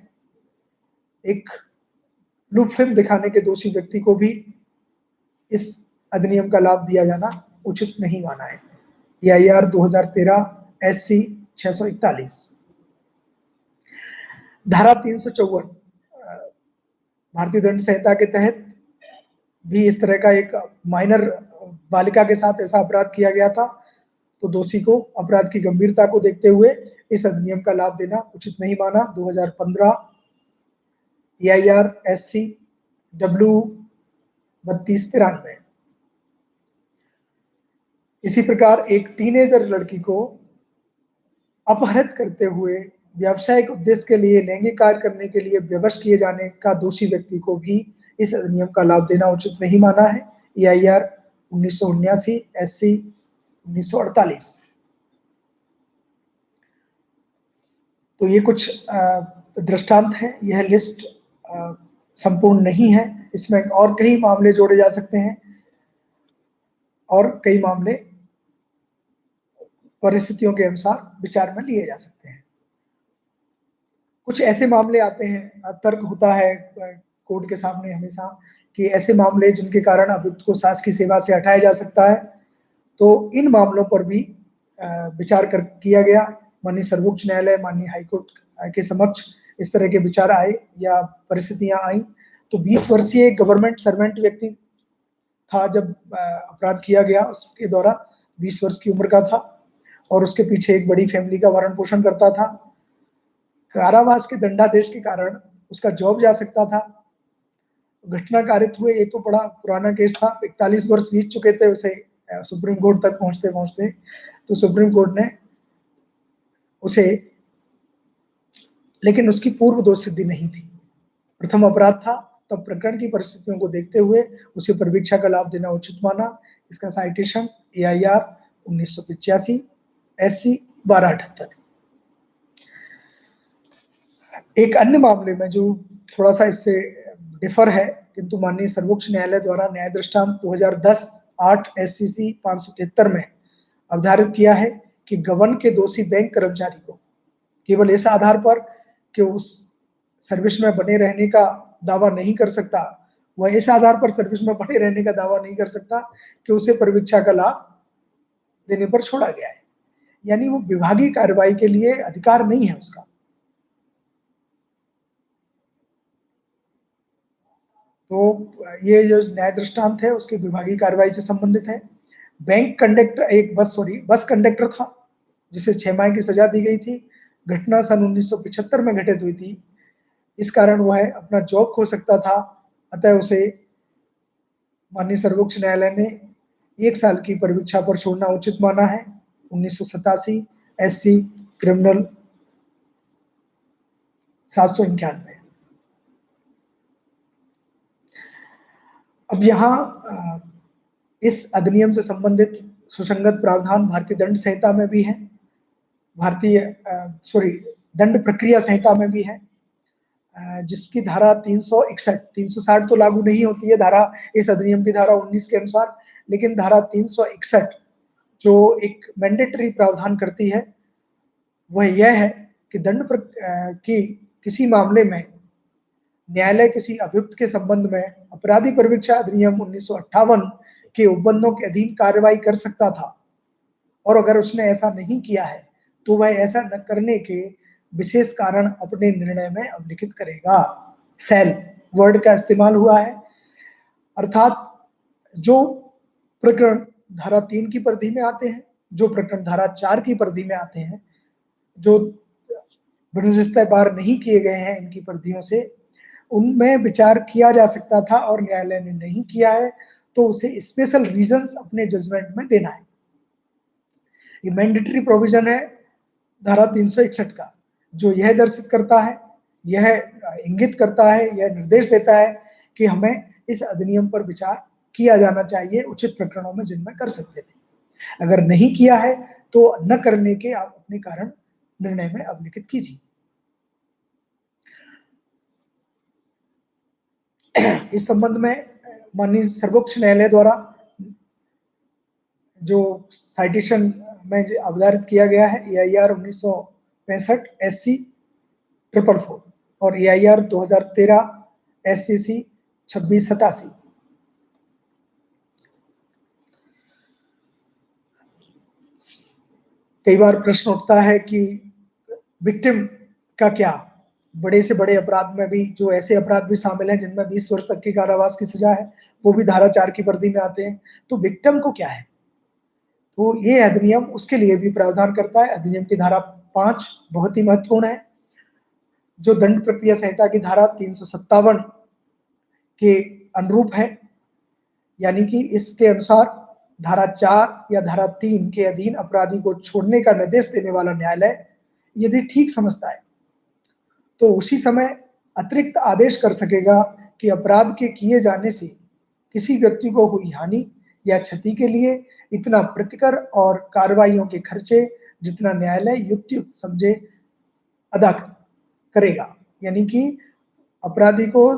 [SPEAKER 2] एक ब्लू फिल्म दिखाने के दोषी व्यक्ति को भी इस अधिनियम का लाभ दिया जाना उचित नहीं माना है। EIR 2013 SC 641। धारा 354 भारतीय दंड संहिता के तहत भी इस तरह का एक माइनर बालिका के साथ ऐसा अपराध किया गया था। तो दोषी को अपराध की गंभीरता को देखते हुए इस अधिनियम का लाभ देना उचित नहीं माना। 2015 EIR SC W 3293। इसी प्रकार एक टीनेजर लड़की को अपहरित करते हुए व्यावसायिक उद्देश्य के लिए लैंगिक कार्य करने के लिए विवश किए जाने का दोषी व्यक्ति को भी इस अधिनियम का लाभ देना उचित नहीं माना है। EIR 1979 SC 1948। तो ये कुछ दृष्टांत हैं। यह लिस्ट संपूर्ण नहीं है, इसमें और कई मामले जोड़े जा सकते हैं और कई मामले परिस्थितियों के अनुसार विचार में लिए जा सकते हैं। कुछ ऐसे मामले आते हैं, तर्क होता है कोर्ट के सामने हमेशा कि ऐसे मामले जिनके कारण अभियुक्त को सास की सेवा से हटाया जा सकता है, तो इन मामलों पर भी विचार किया गया। माननीय सर्वोच्च न्यायालय, माननीय हाईकोर्ट के समक्ष इस तरह के विचार आए या परिस्थितियां आई। तो 20 वर्षीय गवर्नमेंट सर्वेंट व्यक्ति था जब अपराध किया गया, उसके द्वारा 20 वर्ष की उम्र का था और उसके पीछे एक बड़ी फैमिली का भरण पोषण करता था। कारावास के दंडादेश के कारण उसका जॉब जा सकता था। घटना कारित हुए, ये तो बड़ा पुराना केस था, 41 वर्ष बीत चुके थे उसे सुप्रीम कोर्ट तक पहुंचते पहुंचते। तो सुप्रीम कोर्ट ने उसे, लेकिन उसकी पूर्व दोष सिद्धि नहीं थी, प्रथम अपराध था, तब प्रकरण की परिस्थितियों को देखते हुए उसे परिवीक्षा का लाभ देना उचित माना। इसका साइटेशन EIR 1985 SC 1278। एक अन्य मामले में जो थोड़ा सा इससे डिफर है, किंतु माननीय सर्वोच्च न्यायालय द्वारा न्याय दृष्टांत 2010-8 SCC 573 में अवधारित किया है कि गबन के दोषी बैंक कर्मचारी को केवल इस आधार पर कि उस सर्विस में बने रहने का दावा नहीं कर सकता, वह इस आधार पर सर्विस में बने रहने का दावा नहीं कर सकता कि उसे परिवीक्षा का लाभ देने पर छोड़ा गया है। यानी वो विभागीय कार्रवाई के लिए अधिकार नहीं है उसका। तो ये जो न्याय दृष्टांत है उसकी विभागीय कार्रवाई से संबंधित है। बैंक कंडक्टर, एक बस कंडक्टर था जिसे 6 माह की सजा दी गई थी। घटना सन 1975 में घटित हुई थी। इस कारण वह अपना जॉब खो सकता था, अतः उसे माननीय सर्वोच्च न्यायालय ने 1 साल की परिवीक्षा पर छोड़ना उचित माना है। 1987 SC क्रिमिनल 791। अब यहाँ इस अधिनियम से संबंधित सुसंगत प्रावधान भारतीय दंड संहिता में भी है, दंड प्रक्रिया संहिता में भी है, जिसकी धारा 361, 360 तो लागू नहीं होती है धारा, इस अधिनियम की धारा 19 के अनुसार, लेकिन धारा 361 जो एक मैंडेटरी प्रावधान करती है वह यह है कि दंड की किसी मामले में न्यायालय किसी अभियुक्त के संबंध में अपराधी परिवीक्षा अधिनियम 1958 के उपबंधों के अधीन कार्रवाई कर सकता था, और अगर उसने ऐसा नहीं किया है तो वह ऐसा न करने के विशेष कारण अपने निर्णय में अवलिखित करेगा। सेल वर्ड का इस्तेमाल हुआ है, अर्थात जो प्रकरण धारा 3 की परिधि में आते हैं, जो प्रकरण धारा 4 की परिधि में आते हैं, जो बंदिशतः पार नहीं किए गए हैं इनकी परिधियों से, उनमें विचार किया जा सकता था और न्यायालय ने नहीं किया है तो उसे स्पेशल रीजंस अपने जजमेंट में देना है। ये मैंडेटरी प्रोविजन है धारा 361 का, जो यह दर्शित करता है, यह इंगित करता है, यह निर्देश देता है कि हमें इस अधिनियम पर विचार किया जाना चाहिए उचित प्रकरणों में जिनमें कर सकते थे। अगर नहीं किया है तो न करने के आप अपने कारण निर्णय में अवलिखित कीजिए। इस संबंध में माननीय सर्वोच्च न्यायालय द्वारा जो साइटेशन में अवधारित किया गया है EIR 1965 SC 444 और EIR 2013 SCC 2687। कई बार प्रश्न उठता है कि विक्टिम का क्या, बड़े से बड़े अपराध में भी जो ऐसे अपराध भी शामिल हैं जिनमें 20 वर्ष तक की कारावास की सजा है, वो भी धारा 4 की परिधि में आते हैं, तो विक्टिम को क्या है? तो ये अधिनियम उसके लिए भी प्रावधान करता है। अधिनियम की धारा 5 बहुत ही महत्वपूर्ण है, जो दंड प्रक्रिया संहिता की धारा 357 के अनुरूप है। यानी कि इसके अनुसार धारा 4 या धारा 3 के अधीन अपराधी को छोड़ने का निर्देश देने वाला न्यायालय यदि ठीक समझता है तो उसी समय अतिरिक्त आदेश कर सकेगा कि अपराध के किए जाने से किसी व्यक्ति को हुई हानि या क्षति के लिए इतना प्रतिकर और कार्रवाइयों के खर्चे जितना न्यायालय युक्तियुक्त समझे अदा करेगा। यानी कि अपराधी को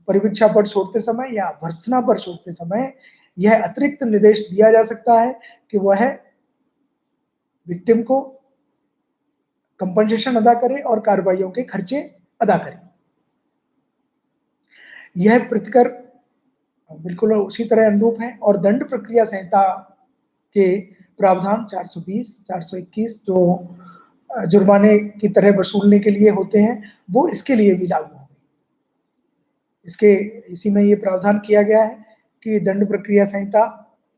[SPEAKER 2] परिवीक्षा पर छोड़ते समय या भर्त्सना पर छोड़ते समय यह अतिरिक्त निर्देश दिया जा सकता है कि वह विक्टिम को कंपनसेशन अदा करे और कार्रवाइयों के खर्चे अदा करे। यह प्रतिकर बिल्कुल उसी तरह अनुरूप है और दंड प्रक्रिया संहिता के प्रावधान 420, 421 जो जुर्माने की तरह वसूलने के लिए होते हैं, वो इसके लिए भी लागू होंगे। इसके इसी में ये प्रावधान किया गया है कि दंड प्रक्रिया संहिता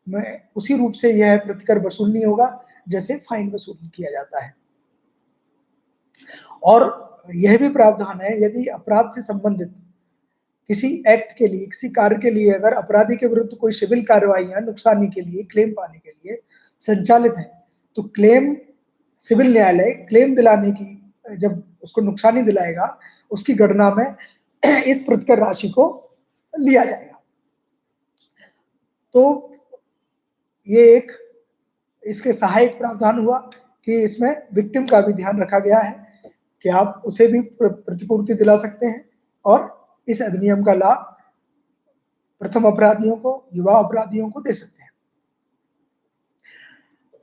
[SPEAKER 2] में उसी रूप से यह प्रतिकर वसूल नहीं होगा जैसे फाइन वसूल किया जाता है। और यह भी प्रावधान है, यदि अपराध से संबंधित किसी एक्ट के लिए, किसी कार्य के लिए अगर अपराधी के विरुद्ध कोई सिविल कार्रवाइयां नुकसानी के लिए, क्लेम पाने के लिए संचालित है, तो क्लेम सिविल न्यायालय क्लेम दिलाने की जब उसको नुकसानी दिलाएगा, उसकी गणना में इस प्रतिकर राशि को लिया जाएगा। तो ये एक इसके सहायक प्रावधान हुआ कि इसमें विक्टिम का भी ध्यान रखा गया है कि आप उसे भी प्रतिपूर्ति दिला सकते हैं और इस अधिनियम का लाभ प्रथम अपराधियों को, युवा अपराधियों को दे सकते हैं।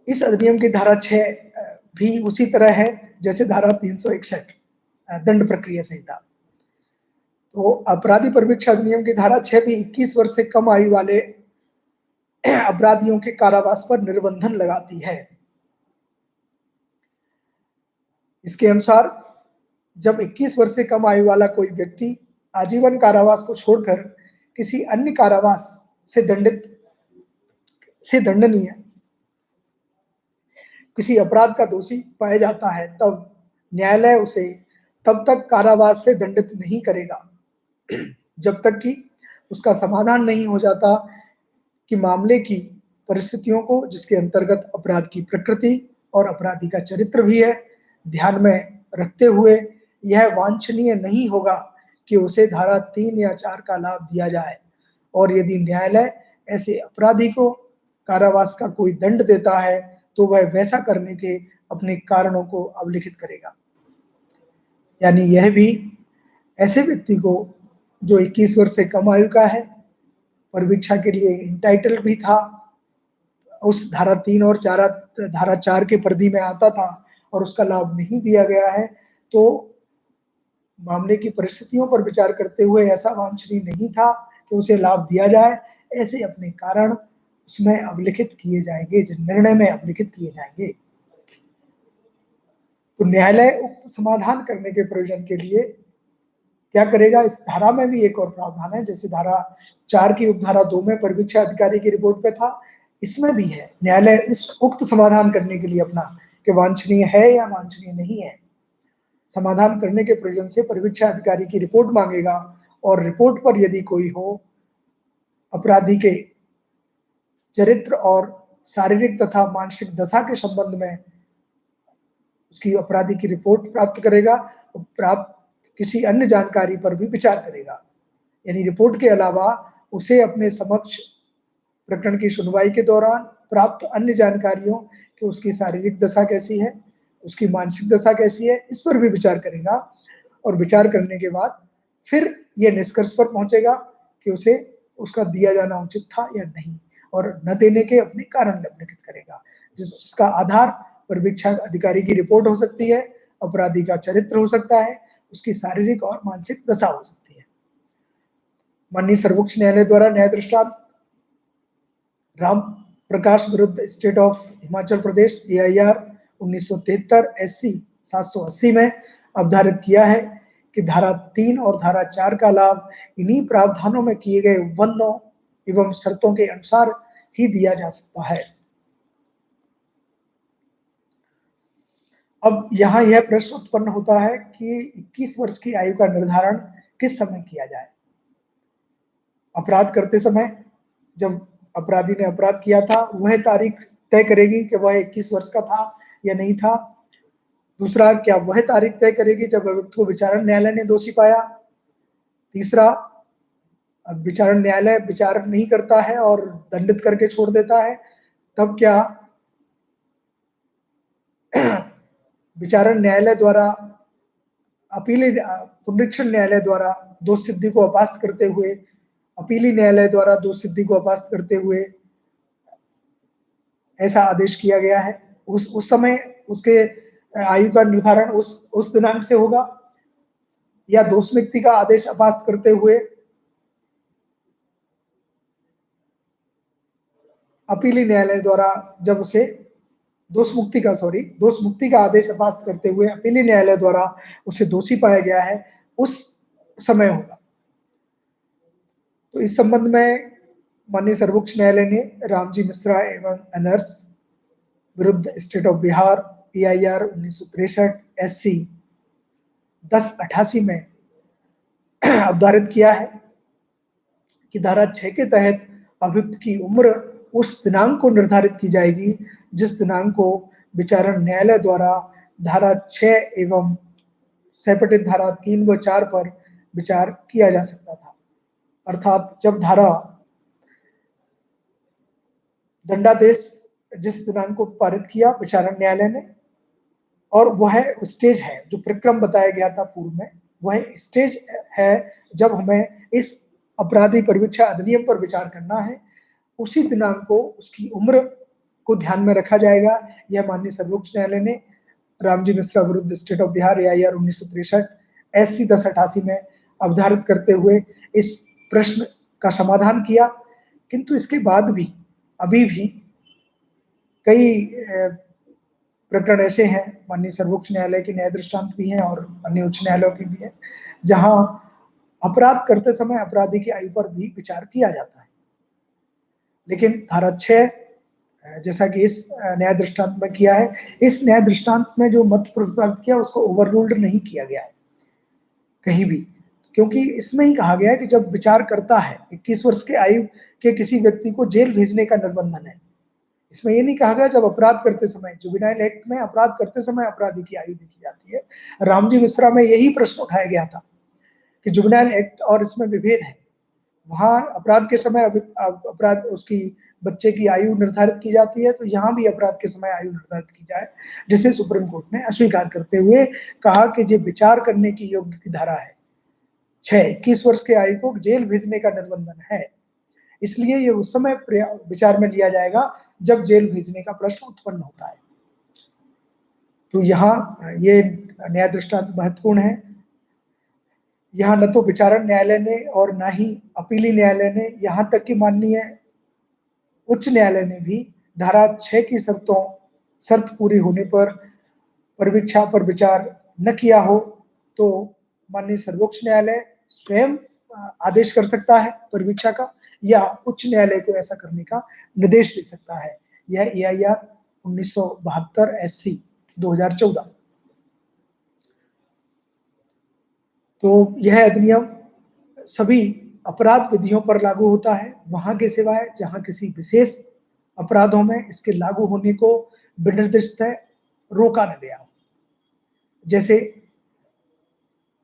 [SPEAKER 2] इस अधिनियम की धारा 6 भी उसी तरह है जैसे धारा 361 दंड प्रक्रिया संहिता। तो अपराधी परिवीक्षा अधिनियम की धारा 6 भी 21 वर्ष से कम आयु वाले अपराधियों के कारावास पर निर्बंधन लगाती है। इसके अनुसार जब 21 वर्ष से कम आयु वाला कोई व्यक्ति आजीवन कारावास को छोड़कर किसी अन्य कारावास से दंडनीय किसी अपराध का दोषी पाया जाता है, तब न्यायालय उसे तब तक कारावास से दंडित नहीं करेगा जब तक कि उसका समाधान नहीं हो जाता कि मामले की परिस्थितियों को, जिसके अंतर्गत अपराध की प्रकृति और अपराधी का चरित्र भी है, ध्यान में रखते हुए यह वांछनीय नहीं होगा कि उसे धारा 3 या 4 का लाभ दिया जाए। और यदि न्यायालय ऐसे अपराधी को कारावास का कोई दंड देता है तो वह वैसा करने के अपने कारणों को अवलिखित करेगा। यानी यह भी ऐसे व्यक्ति को जो 21 वर्ष से कम आयु का है, परिवीक्षा के लिए इंटाइटल भी था, उस धारा 3 और धारा 4 के परिधि में आता था और उसका लाभ नहीं दिया गया है, तो मामले की परिस्थितियों पर विचार करते हुए ऐसा वांछनीय नहीं था कि उसे लाभ दिया जाए। ऐसे अपने कारण उसमें अवलिखित किए जाएंगे, निर्णय में अवलिखित किए जाएंगे। तो न्यायालय उक्त समाधान करने के प्रयोजन के लिए क्या करेगा? इस धारा में भी एक और प्रावधान है, जैसे धारा 4 की उपधारा 2 में परिवीक्षा अधिकारी की रिपोर्ट पे था, इसमें भी है। न्यायालय इस उक्त समाधान करने के लिए अपना कि वांछनीय है या वांछनीय नहीं है, समाधान करने के प्रयोजन से परिवीक्षा अधिकारी की रिपोर्ट मांगेगा और रिपोर्ट पर यदि कोई हो अपराधी के चरित्र और शारीरिक तथा मानसिक दशा के संबंध में उसकी अपराधी की रिपोर्ट प्राप्त करेगा और प्राप्त किसी अन्य जानकारी पर भी विचार करेगा। यानी रिपोर्ट के अलावा उसे अपने समक्ष प्रकरण की सुनवाई के दौरान प्राप्त अन्य जानकारियों कि उसकी शारीरिक दशा कैसी है, उसकी मानसिक दशा कैसी है, इस पर भी विचार करेगा। और विचार करने के बाद फिर यह निष्कर्ष पर पहुंचेगा कि उसे उसका दिया जाना उचित था या नहीं, और न देने के अपने कारण अवलिखित करेगा, जिसका आधार परिवीक्षा अधिकारी की रिपोर्ट हो सकती है, अपराधी का चरित्र हो सकता है, उसकी शारीरिक और मानसिक दशा हो सकती है। माननीय सर्वोच्च न्यायालय द्वारा न्याय दृष्टांत राम प्रकाश विरुद्ध state of Himachal Pradesh AIR 1973 SC 780 में अवधारित किया है कि धारा 3 और धारा 4 का लाभ इन्हीं प्रावधानों में किए गए उपबंधों एवं शर्तों के अनुसार ही दिया जा सकता है। अब यहाँ यह प्रश्न उत्पन्न होता है कि 21 वर्ष की आयु का निर्धारण किस समय किया जाए? अपराध करते समय जब अपराधी ने अपराध किया था, वह तारीख तय करेगी कि वह 21 वर्ष का था या नहीं था। दूसरा, क्या वह तारीख तय करेगी जब अभियुक्त को विचारण न्यायालय ने दोषी पाया। तीसरा, अब विचारण न्यायालय विचार नहीं करता है और दंडित करके छोड़ देता है, तब क्या विचारण न्यायालय द्वारा अपीली पुनरीक्षण न्यायालय द्वारा दोष सिद्धि को अपास्त करते हुए, अपीली न्यायालय द्वारा दोष सिद्धि को अपास्त करते हुए ऐसा आदेश किया गया है। उस समय उसके आयु का निर्धारण उस दिनांक से होगा, या दोष मुक्ति का आदेश अपास्त करते हुए अपीली न्यायालय द्वारा जब उसे दोष मुक्ति का आदेश अपास्त करते हुए अपीली न्यायालय द्वारा उसे दोषी पाया गया है, उस समय होगा। तो इस संबंध में माननीय सर्वोच्च न्यायालय ने रामजी मिश्रा एवं अनर्स विरुद्ध state of Bihar PIR 1963 SC 1088 में अवधारित किया है कि धारा 6 के तहत अभियुक्त की उम्र उस दिनांक को निर्धारित की जाएगी जिस दिनांक को विचारण न्यायालय द्वारा धारा 6 एवं सेपरेटेड धारा 3 व 4 पर विचार किया जा सकता था। अर्थात जब धारा दंडादेश जिस दिनांक को पारित किया विचारण न्यायालय ने, और वह स्टेज है जो प्रक्रम बताया गया था पूर्व में, वह स्टेज है जब हमें इस अपराधी परिवीक्षा अधिनियम पर विचार करना है, उसी दिनांक को उसकी उम्र को ध्यान में रखा जाएगा। यह माननीय सर्वोच्च न्यायालय ने रामजी मिश्रा विरुद्ध state of Bihar AIR 1963 SC 1088 में अवधारित करते हुए इस प्रश्न का समाधान किया। किंतु इसके बाद भी अभी भी कई प्रकरण ऐसे हैं, माननीय सर्वोच्च न्यायालय के न्याय दृष्टांत भी हैं और अन्य उच्च न्यायालयों की भी है, जहां अपराध करते समय अपराधी की आयु पर भी विचार किया जाता है। लेकिन धारा 6 जैसा कि इस न्याय दृष्टांत में किया है, इस न्याय दृष्टांत में जो मत प्रतिपादित किया उसको ओवररूल्ड नहीं किया गया है कहीं भी, क्योंकि इसमें ही कहा गया है कि जब विचार करता है 21 वर्ष के आयु के किसी व्यक्ति को जेल भेजने का निर्बंधन है। इसमें ये नहीं कहा गया जब अपराध करते समय, जुवेनाइल एक्ट में अपराध करते समय अपराधी की आयु देखी जाती है। रामजी मिश्रा में यही प्रश्न उठाया गया था कि जुवेनाइल एक्ट और इसमें विभेद है। वहां अपराध के समय अपराध उसकी बच्चे की आयु निर्धारित की जाती है, तो यहाँ भी अपराध के समय आयु निर्धारित की जाए, जिसे सुप्रीम कोर्ट ने अस्वीकार करते हुए कहा कि ये विचार करने की योग्य की धारा है 6, 21 वर्ष के आयु को जेल भेजने का निर्बंधन है, इसलिए ये उस समय विचार में लिया जाएगा जब जेल भेजने का प्रश्न उत्पन्न होता है। तो यहाँ ये न्याय दृष्टांत महत्वपूर्ण है। यहाँ न तो विचारण न्यायालय ने और न ही अपीली न्यायालय ने, यहाँ तक कि माननीय उच्च न्यायालय ने भी धारा 6 की शर्त पूरी होने पर परिवीक्षा पर विचार न किया हो, तो माननीय सर्वोच्च न्यायालय स्वयं आदेश कर सकता है परिवीक्षा का, या उच्च न्यायालय को ऐसा करने का निर्देश दे सकता है। यह AIR 1972 SC 2014। तो यह अधिनियम सभी अपराध विधियों पर लागू होता है, वहां के सिवाय जहां किसी विशेष अपराधों में इसके लागू होने को विनिर्दिष्ट है, रोका न गया हो। जैसे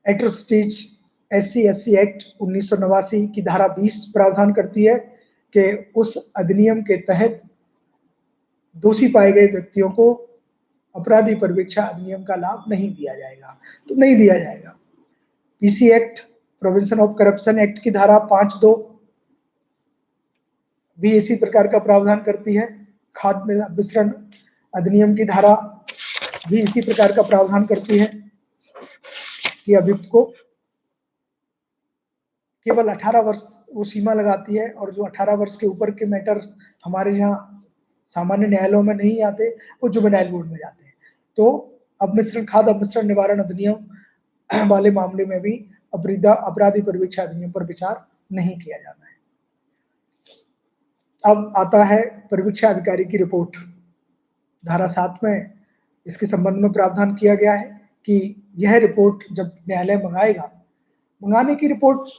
[SPEAKER 2] एट्रोसिटीज SC एक्ट 1989 की धारा 20 प्रावधान करती है कि उस अधिनियम के तहत दोषी पाए गए व्यक्तियों को अपराधी परिवीक्षा अधिनियम का लाभ नहीं दिया जाएगा, तो नहीं दिया जाएगा। PC act, prevention of corruption act की धारा 5(2) भी इसी प्रकार का प्रावधान करती है। खाद्य मिश्रण अधिनियम की धारा भी इसी प्रकार का प्रावधान करती है कि अभियुक्त को केवल 18 वर्ष वो सीमा लगाती है, और जो 18 वर्ष के ऊपर के मैटर हमारे यहाँ सामान्य न्यायालयों में नहीं आते, वो जुवेनाइल बोर्ड में जाते हैं। तो खाद्य अपमिश्रण निवारण अधिनियम वाले मामले में भी अपराधी परिवीक्षा अधिनियम पर विचार नहीं किया जाता है। अब आता है परिवीक्षा अधिकारी की रिपोर्ट। धारा 7 में इसके संबंध में प्रावधान किया गया है कि यह रिपोर्ट जब न्यायालय मंगाएगा, मंगाने की रिपोर्ट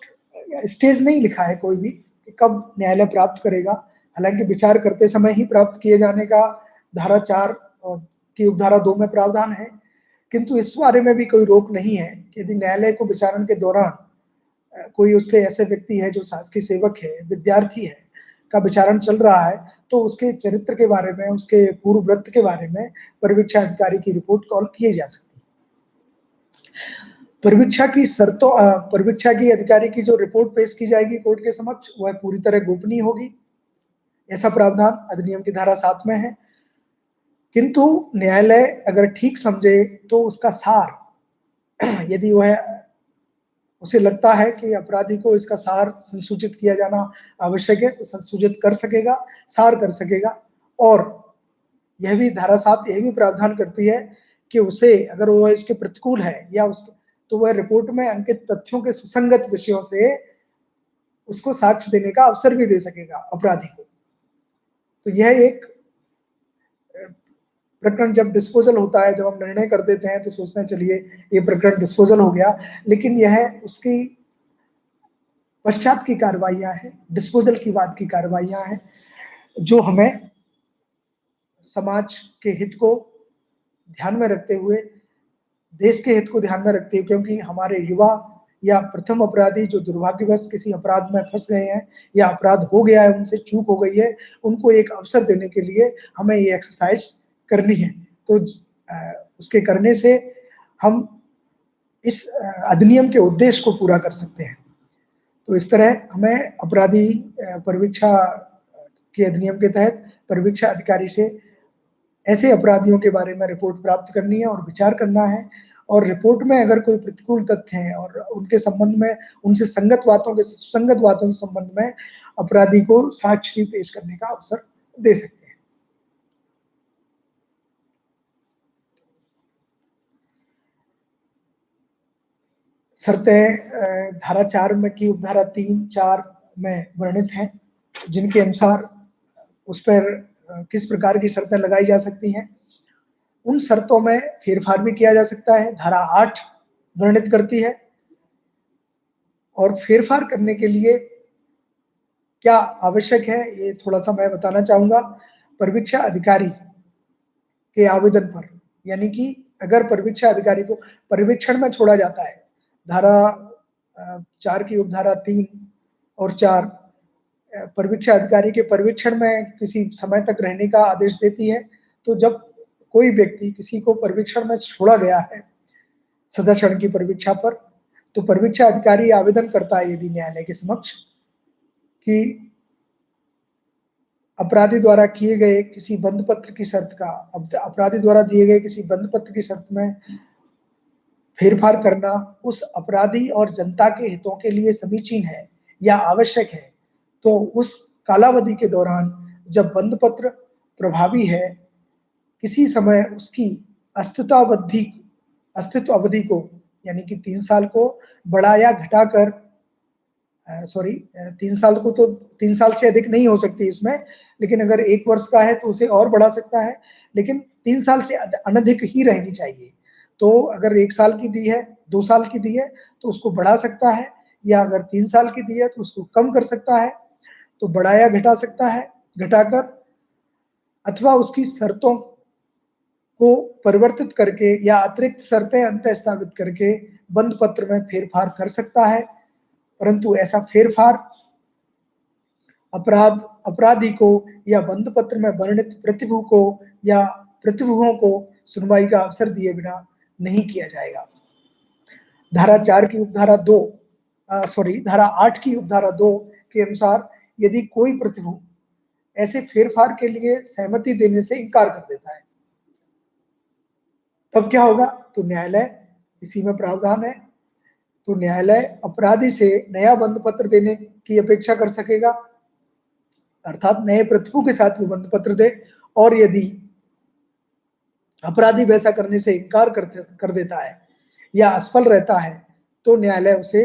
[SPEAKER 2] स्टेज नहीं लिखा है कोई भी कि कब न्यायालय प्राप्त करेगा। हालांकि विचार करते समय ही प्राप्त किए जाने का धारा 4 की उपधारा 2 में प्रावधान है, किंतु इस बारे में भी कोई रोक नहीं है कि यदि न्यायालय को विचारण के दौरान कोई उसके ऐसे व्यक्ति है जो शासकीय सेवक है, विद्यार्थी है, का विचारण चल रहा है, तो उसके चरित्र के बारे में, उसके पूर्व वृत्त के बारे में परिवीक्षा अधिकारी की रिपोर्ट कॉल की जा सकती है। परिवीक्षा की अधिकारी की जो रिपोर्ट पेश की जाएगी कोर्ट के समक्ष, वह पूरी तरह गोपनीय होगी। ऐसा प्रावधान अधिनियम की धारा 7 में है। किंतु न्यायालय अगर ठीक समझे तो उसका सार यदि वह उसे लगता है कि अपराधी को इसका सार संसूचित किया जाना आवश्यक है, तो संसूचित कर सकेगा, सार कर सकेगा। और यह भी धारा 7 यह भी प्रावधान करती है कि उसे अगर वह इसके प्रतिकूल है या उसके, तो वह रिपोर्ट में अंकित तथ्यों के सुसंगत विषयों से उसको साक्ष्य देने का अवसर भी दे सकेगा अपराधी को। तो यह एक प्रकरण जब डिस्पोजल होता है, जब हम निर्णय कर देते हैं तो सोचते हैं चलिए ये प्रकरण डिस्पोजल हो गया, लेकिन यह उसकी पश्चात की कार्रवाइयां हैं, डिस्पोजल की बाद की कार्रवाइयां हैं, जो हमें समाज के हित को ध्यान में रखते हुए, देश के हित को ध्यान में रखते हुए, क्योंकि हमारे युवा या प्रथम अपराधी जो दुर्भाग्यवश किसी अपराध में फंस गए हैं या अपराध हो गया है, उनसे चूक हो गई है, उनको एक अवसर देने के लिए हमें ये एक्सरसाइज करनी है। तो उसके करने से हम इस अधिनियम के उद्देश्य को पूरा कर सकते हैं। तो इस तरह हमें अपराधी परिवीक्षा के अधिनियम के तहत परिवीक्षा अधिकारी से ऐसे अपराधियों के बारे में रिपोर्ट प्राप्त करनी है और विचार करना है, और रिपोर्ट में अगर कोई प्रतिकूल तथ्य हैं और उनके संबंध में, उनसे संगत बातों के संबंध में अपराधी को साक्ष्य पेश करने का अवसर दे सकते हैं। शर्तें धारा 4 में की उपधारा 3, 4 में वर्णित हैं, जिनके अनुसार उस पर किस प्रकार की शर्तें लगाई जा सकती हैं। उन शर्तों में फेरफार भी किया जा सकता है, धारा 8 वर्णित करती है। और फेरफार करने के लिए क्या आवश्यक है, ये थोड़ा सा मैं बताना चाहूंगा। परिवीक्षा अधिकारी के आवेदन पर, यानी कि अगर परिवीक्षा अधिकारी को परिवीक्षण में छोड़ा जाता है, धारा 4 की उपधारा 3 और 4 परिवीक्षा अधिकारी के परिवीक्षण में किसी समय तक रहने का आदेश देती है। तो जब कोई व्यक्ति किसी को परिवीक्षण में छोड़ा गया है सदाचरण की परिवीक्षा पर, तो परिवीक्षा अधिकारी आवेदन करता है यदि न्यायालय के समक्ष कि अपराधी द्वारा किए गए किसी बंद पत्र की शर्त का, अपराधी द्वारा दिए गए किसी बंद पत्र की शर्त में फेरफार करना उस अपराधी और जनता के हितों के लिए समीचीन है या आवश्यक है। तो उस कालावधि के दौरान जब बंद पत्र प्रभावी है, किसी समय उसकी अस्तित्व अवधि को, यानी कि 3 साल को बढ़ाया घटाकर, 3 साल को, तो 3 साल से अधिक नहीं हो सकती इसमें, लेकिन अगर 1 वर्ष का है तो उसे और बढ़ा सकता है, लेकिन 3 साल से अनधिक ही रहनी चाहिए। तो अगर 1 साल की दी है, 2 साल की दी है तो उसको बढ़ा सकता है, या अगर 3 साल की दी है तो उसको कम कर सकता है, तो बढ़ाया घटा सकता है, घटाकर, अथवा उसकी शर्तों को परिवर्तित करके या अतिरिक्त शर्तें अंतः स्थापित करके बंद पत्र में फेरफार कर सकता है। परंतु ऐसा फेरफार अपराधी को या बंद पत्र में वर्णित प्रतिभू को या प्रतिभुओं को सुनवाई का अवसर दिए बिना नहीं किया जाएगा। धारा 4 की उपधारा 2 धारा 8 की उपधारा 2 के अनुसार यदि कोई प्रतिभू ऐसे फेरफार के लिए सहमति देने से इनकार कर देता है, तब क्या होगा? तो न्यायालय, इसी में प्रावधान है, तो न्यायालय अपराधी से नया बंद पत्र देने की अपेक्षा कर सकेगा, अर्थात नए प्रतिभू के साथ वो बंद पत्र दे। और यदि अपराधी वैसा करने से इनकार कर देता है या असफल रहता है, तो न्यायालय उसे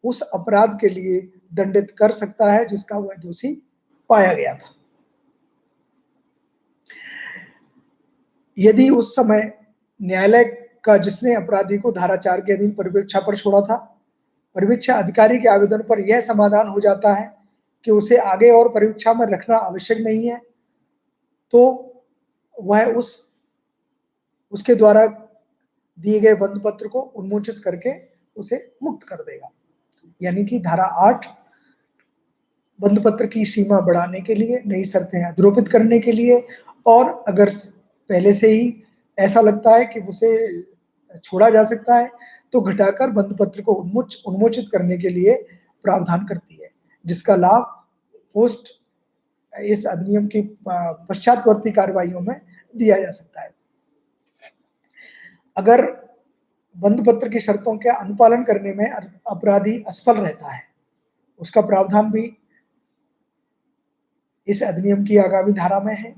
[SPEAKER 2] उस अपराध के लिए दंडित कर सकता है जिसका वह दोषी पाया गया था। यदि उस समय न्यायालय का जिसने अपराधी को धारा 4 के अधीन परिवीक्षा पर छोड़ा था, परिवीक्षा अधिकारी के आवेदन पर यह समाधान हो जाता है कि उसे आगे और परिवीक्षा में रखना आवश्यक नहीं है, तो वह उसके द्वारा दिए गए बंद पत्र को उन्मोचित करके उसे मुक्त कर देगा। यानी कि धारा 8 बंद पत्र की सीमा बढ़ाने के लिए, नई शर्तें अध्रोपित करने के लिए, और अगर पहले से ही ऐसा लगता है कि उसे छोड़ा जा सकता है तो घटाकर बंद पत्र को उन्मोचित करने के लिए प्रावधान करती है, जिसका लाभ पोस्ट इस अधिनियम की पश्चातवर्ती कार्रवाइयों में दिया जा सकता है। अगर बंद पत्र की शर्तों के अनुपालन करने में अपराधी असफल रहता है, उसका प्रावधान भी इस अधिनियम की आगामी धारा में है।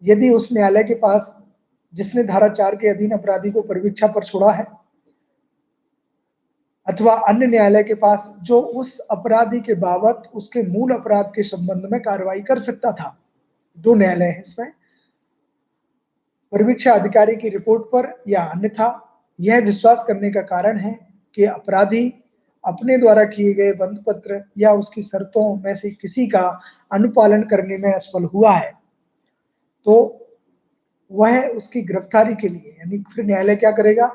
[SPEAKER 2] यदि उस न्यायालय के पास जिसने धारा 4 के अधीन अपराधी को परिवीक्षा पर छोड़ा है, अथवा अन्य न्यायालय के पास जो उस अपराधी के बाबत उसके मूल अपराध के संबंध में कार्रवाई कर सकता था, दो न्यायालय है इसमें, परिवीक्षा अधिकारी की रिपोर्ट पर या अन्यथा यह विश्वास करने का कारण है कि अपराधी अपने द्वारा किए गए बंद पत्र या उसकी शर्तों में से किसी का अनुपालन करने में असफल हुआ है, तो वह उसकी गिरफ्तारी के लिए, यानी फिर न्यायालय क्या करेगा,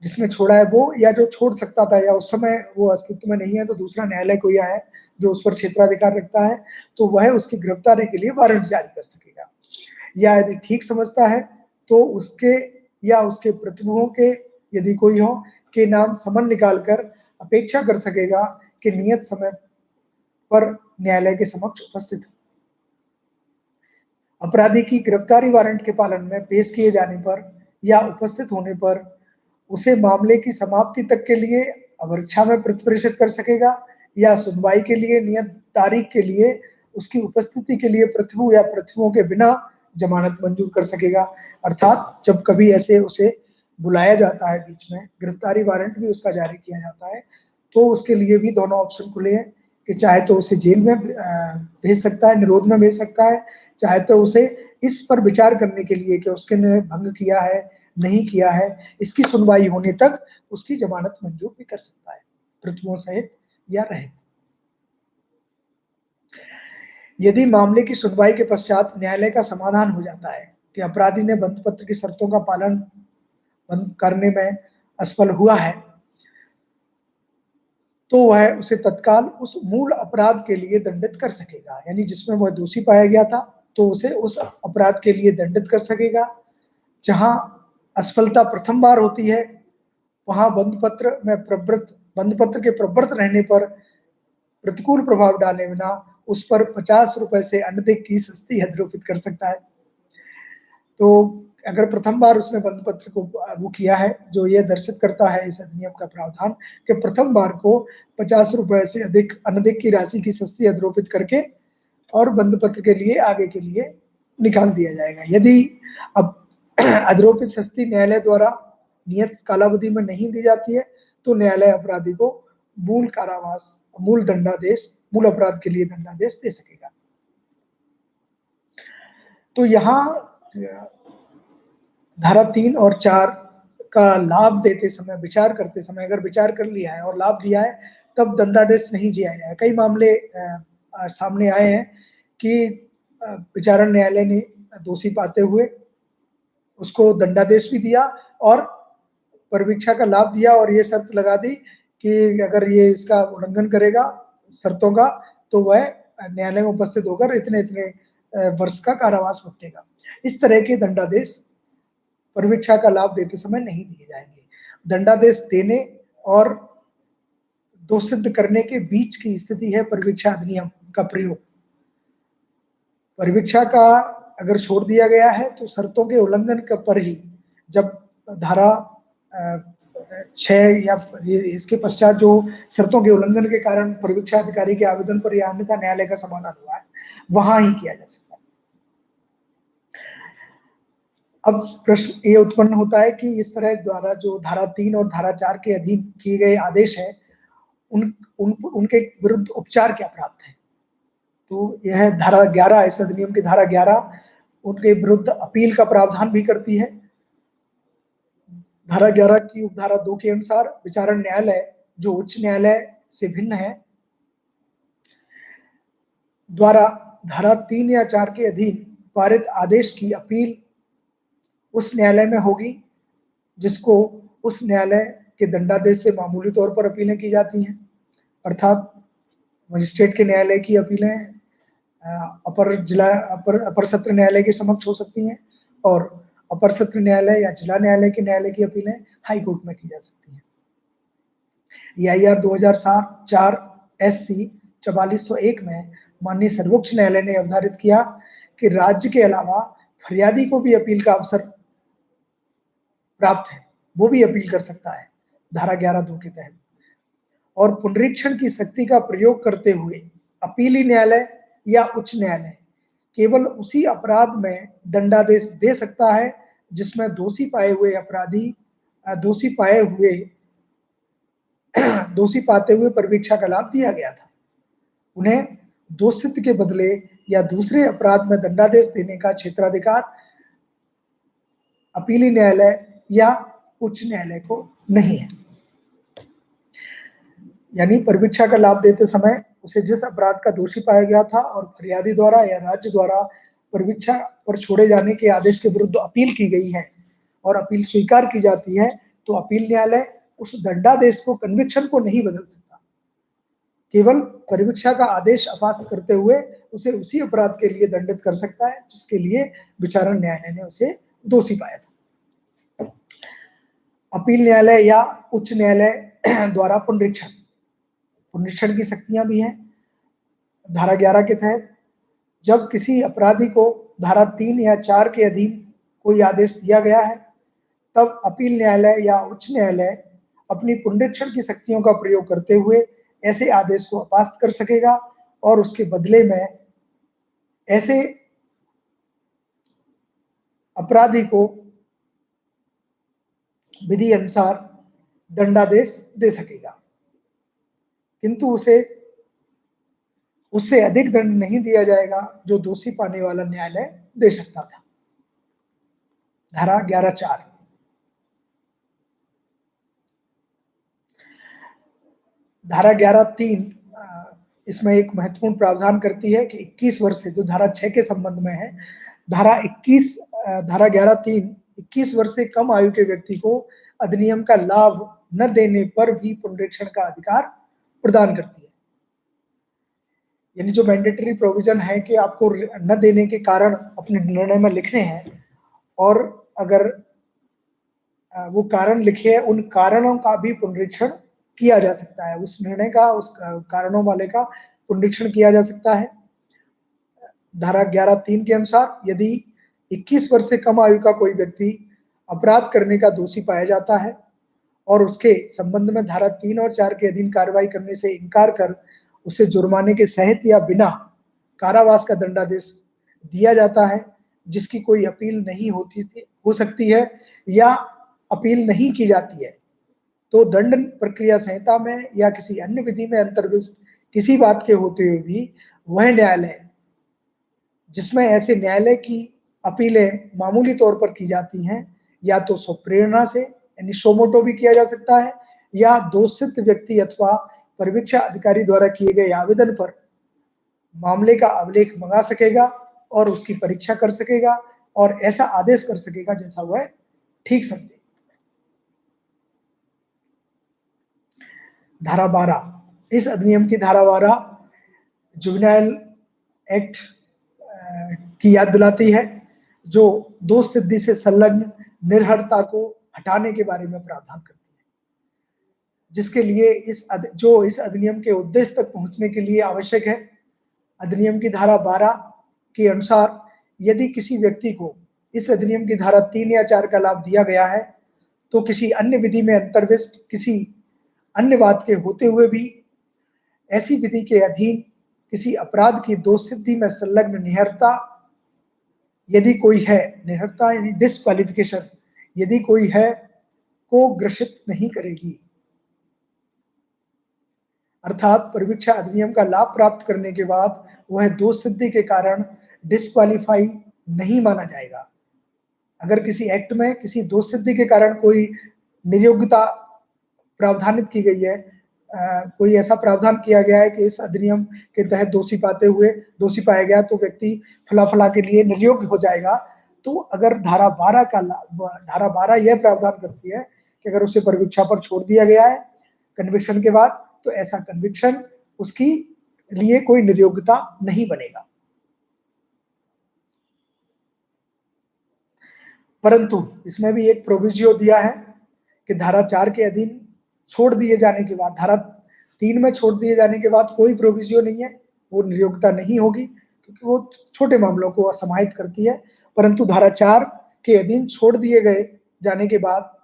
[SPEAKER 2] जिसने छोड़ा है वो, या जो छोड़ सकता था या उस समय वो अस्तित्व में नहीं है तो दूसरा न्यायालय कोई है जो उस पर क्षेत्राधिकार रखता है, तो वह उसकी गिरफ्तारी के लिए वारंट जारी कर सकेगा। या यदि ठीक समझता है तो उसके या उसके प्रतिभूओं के, यदि कोई हो, के नाम समन निकालकर अपेक्षा कर सकेगा कि नियत समय पर न्यायालय के समक्ष उपस्थित हो। अपराधी की गिरफ्तारी वारंट के पालन में पेश किए जाने पर या उपस्थित होने पर उसे मामले की समाप्ति तक के लिए अवरक्षा में प्रतिप्रेषित कर सकेगा, या सुनवाई के लिए नियत तारीख के लिए उसकी उपस्थिति के लिए प्रतिभू या प्रतिभुओं के बिना जमानत मंजूर कर सकेगा। अर्थात जब कभी ऐसे उसे बुलाया जाता है, बीच में गिरफ्तारी वारंट भी उसका जारी किया जाता है, तो उसके लिए भी दोनों ऑप्शन खुले हैं कि चाहे तो उसे जेल में भेज सकता है, निरोध में भेज सकता है, चाहे तो उसे इस पर विचार करने के लिए कि उसके ने भंग किया है नहीं किया है, इसकी सुनवाई होने तक उसकी जमानत मंजूर भी कर सकता है, प्रतिभुओं सहित या रहित। यदि मामले की सुनवाई के पश्चात न्यायालय का समाधान हो जाता है कि अपराधी ने बंद पत्र की शर्तों का पालन बंद करने में असफल हुआ है, तो वह उसे तत्काल उस मूल अपराध के लिए दंडित कर सकेगा, यानी जिसमें वह दोषी पाया गया था तो उसे उस अपराध के लिए दंडित कर सकेगा। जहां असफलता प्रथम बार होती है, वहां बंद पत्र के प्रवृत्त रहने पर प्रतिकूल प्रभाव डाले बिना उस पर 50 रुपए से अधिक की सस्ती हद आरोपित कर सकता है। तो अगर प्रथम बार उसने बंद पत्र को वो किया है, जो ये दर्शित करता है इस अधिनियम का प्रावधान कि प्रथम बार को 50 रुपए से अनधिक की राशि की सस्ती हद आरोपित करके और बंद पत्र के लिए आगे के लिए निकाल दिया जाएगा। यदि अब अध्रोपित सस्ती न्यायालय द्वारा नियत कालावधि में नहीं दी जाती है, तो न्यायालय अपराधी को मूल कारावास, मूल दंडादेश, मूल अपराध के लिए दंडादेश दे सकेगा। तो यहाँ धारा 3 और 4 का लाभ देते समय, विचार करते समय अगर विचार कर लिया है और लाभ दिया है, तब दंडादेश नहीं दिया जाए। कई मामले सामने आए हैं कि विचारण न्यायालय ने दोषी पाते हुए उसको दंडादेश भी दिया और परिवीक्षा का लाभ दिया और ये शर्त लगा दी कि अगर ये इसका उल्लंघन करेगा शर्तों का, तो वह न्यायालय में उपस्थित होकर इतने इतने वर्ष का कारावास भुगतेगा। इस तरह के दंडादेश परिवीक्षा का लाभ देते समय नहीं दिए जाएंगे। दंडादेश देने और दोष सिद्ध करने के बीच की स्थिति है परिवीक्षा अधिनियम का प्रयोग। परिवीक्षा का अगर छोड़ दिया गया है तो शर्तों के उल्लंघन पर ही, जब धारा 6 या इसके पश्चात जो शर्तों के उल्लंघन के कारण परिवीक्षा अधिकारी के आवेदन पर या अन्यथा न्यायालय का समाधान हुआ है, वहां ही किया जा सकता है। अब प्रश्न ये उत्पन्न होता है कि इस तरह द्वारा जो धारा 3 और धारा 4 के अधीन किए गए आदेश है, उनके विरुद्ध उपचार क्या प्राप्त है। तो यह धारा 11, इस अधिनियम की धारा 11 उनके विरुद्ध अपील का प्रावधान भी करती है। धारा 11 की उपधारा 2 के अनुसार विचारण न्यायालय जो उच्च न्यायालय से भिन्न है द्वारा धारा 3 या 4 के अधीन पारित आदेश की अपील उस न्यायालय में होगी जिसको उस न्यायालय के दंडादेश से मामूली तौर पर अपीलें की जाती हैं, अर्थात मजिस्ट्रेट के न्यायालय की अपीलें अपर सत्र न्यायालय के समक्ष हो सकती हैं और अपर सत्र न्यायालय या जिला न्यायालय के न्यायालय की अपीलें हाई कोर्ट में की जा सकती हैं। EIR 2004 SC 4401 में माननीय सर्वोच्च न्यायालय ने अवधारित किया कि राज्य के अलावा फरियादी को भी अपील का अवसर प्राप्त है, वो भी अपील कर सकता है धारा 11(2) के तहत। और पुनरीक्षण की शक्ति का प्रयोग करते हुए अपीली न्यायालय या उच्च न्यायालय केवल उसी अपराध में दंडादेश दे सकता है जिसमें दोषी पाते हुए परिवीक्षा का लाभ दिया गया था। उन्हें दोषित के बदले या दूसरे अपराध में दंडादेश देने का क्षेत्राधिकार अपीली न्यायालय या उच्च न्यायालय को नहीं है। यानी परिवीक्षा का लाभ देते समय उसे जिस अपराध का दोषी पाया गया था और फरियादी द्वारा या राज्य द्वारा परिवीक्षा पर छोड़े जाने के आदेश के विरुद्ध अपील की गई है और अपील स्वीकार की जाती है, तो अपील न्यायालय उस दंडादेश को, कन्विक्शन को नहीं बदल सकता, केवल परिवीक्षा का आदेश अपास्त करते हुए उसे उसी अपराध के लिए दंडित कर सकता है जिसके लिए विचारण न्यायालय ने उसे दोषी पाया था। अपील न्यायालय या उच्च न्यायालय द्वारा पुनरीक्षण की शक्तियां भी हैं। धारा 11 के तहत जब किसी अपराधी को धारा 3 या 4 के अधीन कोई आदेश दिया गया है, तब अपील न्यायालय या उच्च न्यायालय अपनी पुनरीक्षण की शक्तियों का प्रयोग करते हुए ऐसे आदेश को अपास्त कर सकेगा और उसके बदले में ऐसे अपराधी को विधि अनुसार दंडादेश दे सकेगा, किंतु उससे अधिक दंड नहीं दिया जाएगा जो दोषी पाने वाला न्यायालय दे सकता था। धारा 11(4) धारा 11(3) इसमें एक महत्वपूर्ण प्रावधान करती है कि 21 वर्ष से, जो धारा 6 के संबंध में है, धारा 11(3) 21 वर्ष से कम आयु के व्यक्ति को अधिनियम का लाभ न देने पर भी पुनरीक्षण का अधिकार प्रदान करती है। यानी जो मैंडेटरी प्रोविजन है कि आपको न देने के कारण अपने निर्णय में लिखने हैं और अगर वो कारण लिखे, उन कारणों का भी पुनरीक्षण किया जा सकता है, उस निर्णय का, उस कारणों वाले का पुनरीक्षण किया जा सकता है। धारा 11(3) के अनुसार यदि 21 वर्ष से कम आयु का कोई व्यक्ति अपराध करने का दोषी पाया जाता है और उसके संबंध में धारा 3 और 4 के अधीन कार्रवाई करने से इनकार कर उसे जुर्माने के सहित या बिना कारावास का दंडादेश दिया जाता है, जिसकी कोई अपील नहीं हो सकती है या अपील नहीं की जाती है, तो दंड प्रक्रिया संहिता में या किसी अन्य विधि में अंतर्विष्ट किसी बात के होते हुए भी वह न्यायालय जिसमें ऐसे न्यायालय की अपीलें मामूली तौर पर की जाती हैं, या तो स्वप्रेरणा से यानी सोमोटो भी किया जा सकता है, या दोषित व्यक्ति अथवा परिवीक्षा अधिकारी द्वारा किए गए आवेदन पर मामले का अभिलेख मंगा सकेगा और उसकी परीक्षा कर सकेगा और ऐसा आदेश कर सकेगा जैसा वह ठीक समझे। धारा 12, इस अधिनियम की धारा 12 जुवेनाइल एक्ट की याद दिलाती है, जो दोष सिद्धि से संलग्न निर्हरता को हटाने के बारे में प्रावधान करती है, जिसके लिए इस अधिनियम के उद्देश्य तक पहुंचने के लिए आवश्यक है। अधिनियम की धारा 12 के अनुसार यदि किसी व्यक्ति को इस अधिनियम की धारा 3 या 4 का लाभ दिया गया है, तो किसी अन्य विधि में अंतर्विष्ट किसी अन्य बात के होते हुए भी ऐसी विधि के अधीन किसी अपराध की दोष सिद्धि में संलग्न निहरता यदि कोई है, निहरता यानी डिस्क्वालिफिकेशन यदि कोई है, को ग्रसित नहीं करेगी। अर्थात परिवीक्षा अधिनियम का लाभ प्राप्त करने के बाद वह दोष सिद्धि के कारण डिस्क्वालीफाई नहीं माना जाएगा। अगर किसी एक्ट में किसी दोष सिद्धि के कारण कोई नियोक्ता प्रावधानित की गई है, कोई ऐसा प्रावधान किया गया है कि इस अधिनियम के तहत दोषी पाया गया तो व्यक्ति फला के लिए निर्योग्य हो जाएगा। तो अगर धारा 12 यह प्रावधान करती है कि अगर उसे परीक्षा पर छोड़ दिया गया है कन्विक्शन के बाद, तो ऐसा कन्विक्शन उसकी लिए कोई निर्योग्यता नहीं बनेगा। परंतु इसमें भी एक प्रोविजियो दिया है कि धारा 4 के अधीन छोड़ दिए जाने के बाद, धारा 3 में छोड़ दिए जाने के बाद कोई प्रोविजियो नहीं है, वो निर्योग्यता नहीं होगी क्योंकि वो छोटे मामलों को समाहित करती है। परंतु धारा 4 के अधीन छोड़ दिए गए जाने के बाद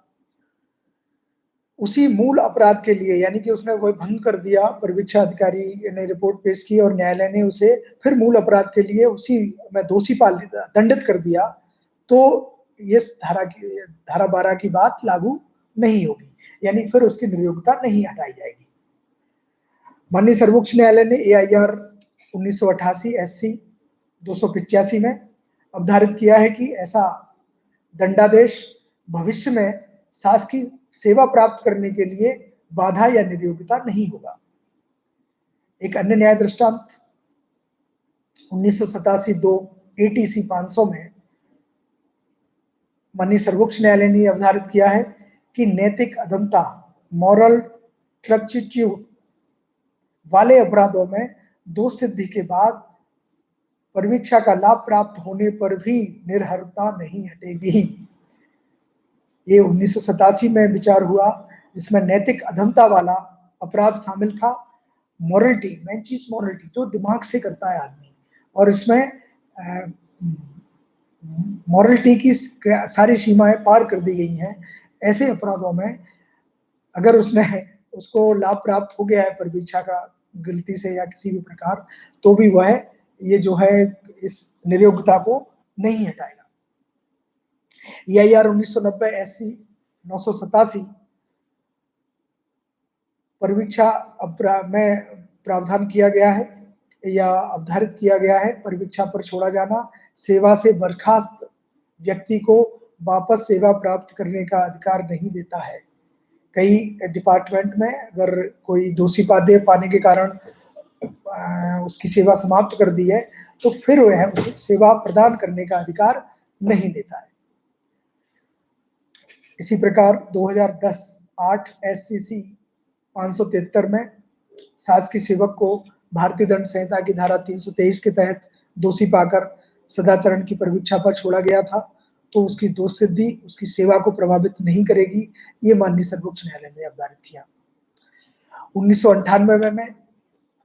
[SPEAKER 2] उसी मूल अपराध के लिए, यानी कि उसने वह भंग कर दिया, परीक्षा अधिकारी ने रिपोर्ट पेश की और न्यायालय ने उसे फिर मूल अपराध के लिए उसी में दोषी दंडित कर दिया, तो ये धारा 12 की बात लागू नहीं होगी, यानी फिर उसकी निर्योग्यता नहीं हटाई जाएगी। माननीय सर्वोच्च न्यायालय ने AIR 1988 SC 285 में अवधारित किया है कि ऐसा दंडादेश भविष्य में शासकीय सेवा प्राप्त करने के लिए बाधा या निर्योग्यता नहीं होगा। एक अन्य न्याय दृष्टांत 1987-2 ATC 500 में माननीय सर्वोच्च न्यायालय ने अवधारित किया है कि नैतिक अधमता, मॉरल टर्पिट्यूड वाले अपराधों में दोष सिद्धि के बाद परीक्षा का लाभ प्राप्त होने पर भी निर्हरता नहीं हटेगी। ये 1987 में विचार हुआ, जिसमें नैतिक अधमता वाला अपराध शामिल था। मॉरलिटी, मेन चीज मॉरलिटी, जो दिमाग से करता है आदमी, और इसमें मॉरलिटी की सारी सीमाएं पार कर दी गई हैं। ऐसे अपराधों में अगर उसको लाभ प्राप्त हो गया है परीक्षा का गलती से या किसी भी प्रकार, तो भी वह ये जो है इस निर्योग्यता को नहीं हटाएगा। AIR 1990 SC 987 परीक्षा में प्रावधान किया गया है या अवधारित किया गया है, परीक्षा पर छोड़ा जाना सेवा से बर्खास्त व्यक्ति को वापस सेवा प्राप्त करने का अधिकार नहीं देता है। कई डिपार्टमेंट में अगर कोई दोषी पाने के कारण उसकी सेवा समाप्त कर दी है, तो फिर वह सेवा प्रदान करने का अधिकार नहीं देता है। इसी प्रकार 2010-8 SCC 573 में शासकीय सेवक को भारतीय दंड संहिता की धारा 323 के तहत दोषी पाकर सदाचरण की परीक्षा पर छोड़ा गया था, तो उसकी दोष सिद्धि उसकी सेवा को प्रभावित नहीं करेगी, ये माननीय सर्वोच्च न्यायालय ने अवधारित किया। 1998 में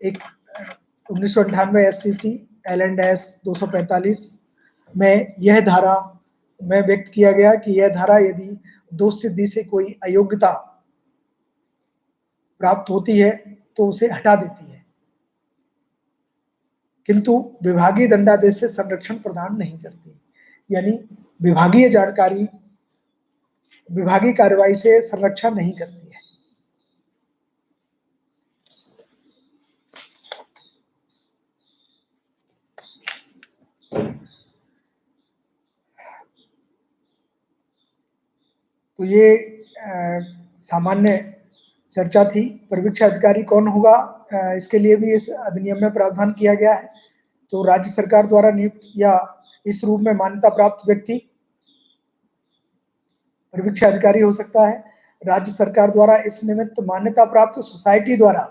[SPEAKER 2] 1998 SCC L&S 245 में यह धारा में व्यक्त किया गया कि यह धारा यदि दोष सिद्धि से कोई अयोग्यता प्राप्त होती है तो उसे हटा देती है, किंतु विभागीय दंडादेश से संरक्षण प्रदान नहीं करती, यानी विभागीय जानकारी विभागीय कार्रवाई से संरक्षण नहीं करती है। तो ये सामान्य चर्चा थी। परीक्षा अधिकारी कौन होगा, इसके लिए भी इस अधिनियम में प्रावधान किया गया है। तो राज्य सरकार द्वारा नियुक्त या इस रूप में मान्यता प्राप्त व्यक्ति परीक्षा अधिकारी हो सकता है। राज्य सरकार द्वारा इस निमित्त मान्यता प्राप्त सोसाइटी द्वारा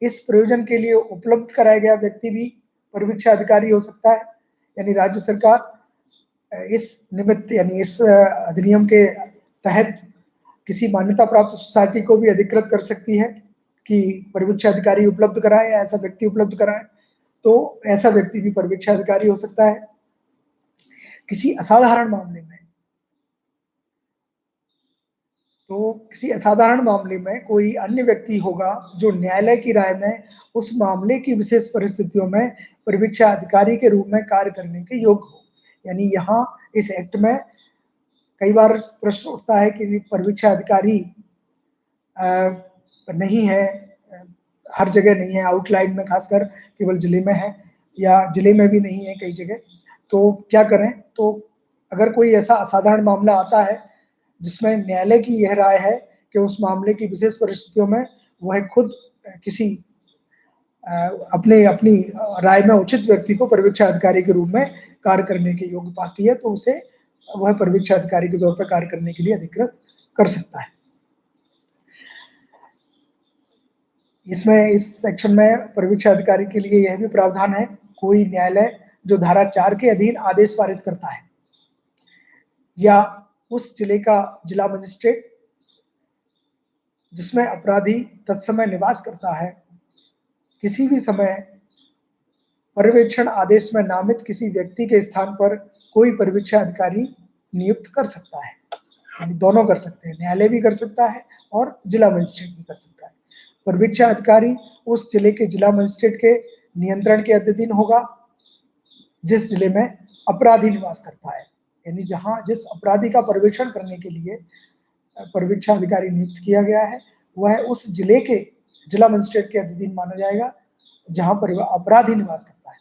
[SPEAKER 2] इस प्रयोजन के लिए उपलब्ध कराया गया व्यक्ति भी परीक्षा अधिकारी हो सकता है। यानी राज्य सरकार इस निमित्त, यानी इस अधिनियम के तहत किसी मान्यता प्राप्त सोसाइटी को भी अधिकृत कर सकती है कि परीक्षा अधिकारी उपलब्ध कराए या ऐसा व्यक्ति उपलब्ध कराए, तो ऐसा व्यक्ति भी परीक्षा अधिकारी हो सकता है। किसी असाधारण मामले में कोई अन्य व्यक्ति होगा जो न्यायालय की राय में उस मामले की विशेष परिस्थितियों में परीक्षा अधिकारी के रूप में कार्य करने के योग्य हो। यानी यहाँ इस एक्ट में कई बार प्रश्न उठता है कि परीक्षा अधिकारी नहीं है, हर जगह नहीं है, आउटलाइन में खासकर केवल जिले में है या जिले में भी नहीं है कई जगह, तो क्या करें। तो अगर कोई ऐसा असाधारण मामला आता है जिसमें न्यायालय की यह राय है कि उस मामले की विशेष परिस्थितियों में वह खुद किसी अपनी राय में उचित व्यक्ति को परिवीक्षा अधिकारी के रूप में कार्य करने के योग्य पाती है, तो उसे वह परिवीक्षा अधिकारी के तौर पर कार्य करने के लिए अधिकृत कर सकता है। इसमें इस सेक्शन में परिवीक्षा अधिकारी के लिए यह भी प्रावधान है, कोई न्यायालय जो धारा 4 के अधीन आदेश पारित करता है या उस जिले का जिला मजिस्ट्रेट जिसमें अपराधी तत्समय निवास करता है, किसी भी समय पर्यवेक्षण आदेश में नामित किसी व्यक्ति के स्थान पर कोई परिवीक्षा अधिकारी नियुक्त कर सकता है। यानी दोनों कर सकते हैं, न्यायालय भी कर सकता है और जिला मजिस्ट्रेट भी कर सकता है। परिवीक्षा अधिकारी उस जिले के जिला मजिस्ट्रेट के नियंत्रण के अधीन होगा जिस जिले में अपराधी निवास करता है। यानी जहां जिस अपराधी का पर्यवेक्षण करने के लिए परिवीक्षा अधिकारी नियुक्त किया गया है, वह उस जिले के जिला मजिस्ट्रेट के अधीन माना जाएगा जहां पर अपराधी निवास करता है।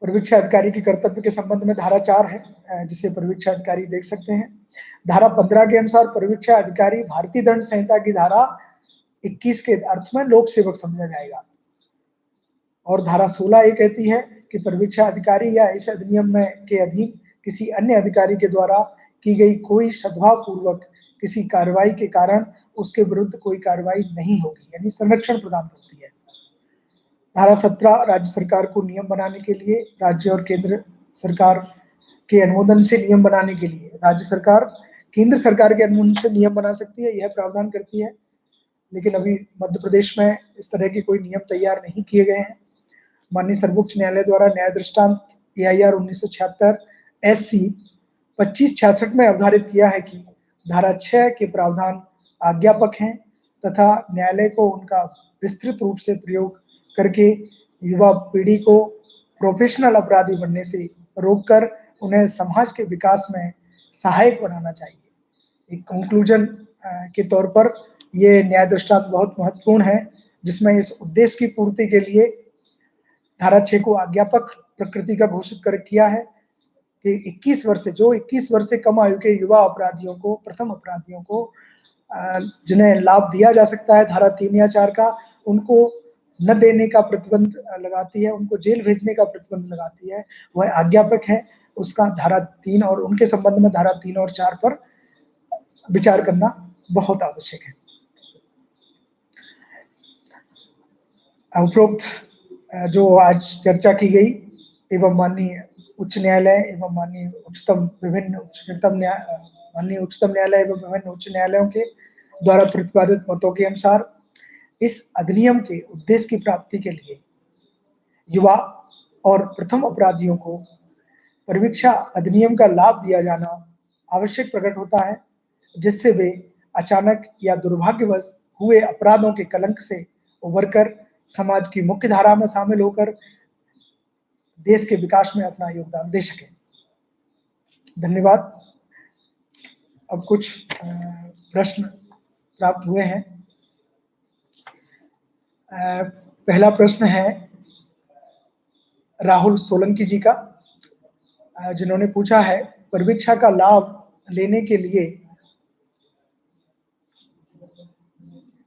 [SPEAKER 2] परिवीक्षा अधिकारी के कर्तव्य के संबंध में धारा 4 है, जिसे परिवीक्षा अधिकारी देख सकते हैं। धारा 15 के अनुसार परिवीक्षा अधिकारी भारतीय दंड संहिता की धारा 21 के अर्थ में लोक सेवक समझा जाएगा। और धारा 16 ये कहती है कि परिवीक्षा अधिकारी या इस अधिनियम में के अधीन किसी अन्य अधिकारी के द्वारा की गई कोई सद्भाव पूर्वक किसी कार्रवाई के कारण उसके विरुद्ध कोई कार्रवाई नहीं होगी, यानी संरक्षण प्रदान होती है। धारा 17 राज्य सरकार को नियम बनाने के लिए, राज्य और केंद्र सरकार के अनुमोदन से नियम बनाने के लिए राज्य सरकार केंद्र सरकार के अनुमोदन से नियम बना सकती है, यह प्रावधान करती है। लेकिन अभी मध्य प्रदेश में इस तरह के कोई नियम तैयार नहीं किए गए हैं। माननीय सर्वोच्च न्यायालय द्वारा न्याय दृष्टांत AIR 1976 SC 2566 में अवधारित किया है कि धारा 6 के प्रावधान आज्ञापक हैं तथा न्यायालय को उनका विस्तृत रूप से प्रयोग करके युवा पीढ़ी को प्रोफेशनल अपराधी बनने से रोककर उन्हें समाज के विकास में सहायक बनाना चाहिए। एक कंक्लूजन के तौर पर ये न्याय दृष्टांत बहुत महत्वपूर्ण है, जिसमें इस उद्देश्य की पूर्ति के लिए धारा 6 को आज्ञापक प्रकृति का घोषित कर किया है कि 21 वर्ष से कम आयु के युवा अपराधियों को, प्रथम अपराधियों को जिन्हें लाभ दिया जा सकता है धारा 3 या 4 का, उनको न देने का प्रतिबंध लगाती है, उनको जेल भेजने का प्रतिबंध लगाती है, वह आज्ञापक है। उसका धारा 3 और उनके संबंध में धारा 3 और 4 पर विचार करना बहुत आवश्यक है। उपरोक्त जो आज चर्चा की गई एवं माननीय उच्च न्यायालय एवं माननीय उच्चतम न्यायालय एवं विभिन्न उच्च न्यायालयों के द्वारा प्रतिपादित मतों के अनुसार इस अधिनियम के उद्देश्य की प्राप्ति के लिए युवा और प्रथम अपराधियों को परिवीक्षा अधिनियम का लाभ दिया जाना आवश्यक प्रकट होता है, जिससे वे अचानक या दुर्भाग्यवश हुए अपराधों के कलंक से उबरकर समाज की मुख्य धारा में शामिल होकर देश के विकास में अपना योगदान दे सके। धन्यवाद। अब कुछ प्रश्न प्राप्त हुए हैं। पहला प्रश्न है राहुल सोलंकी जी का, जिन्होंने पूछा है परिवीक्षा का लाभ लेने के लिए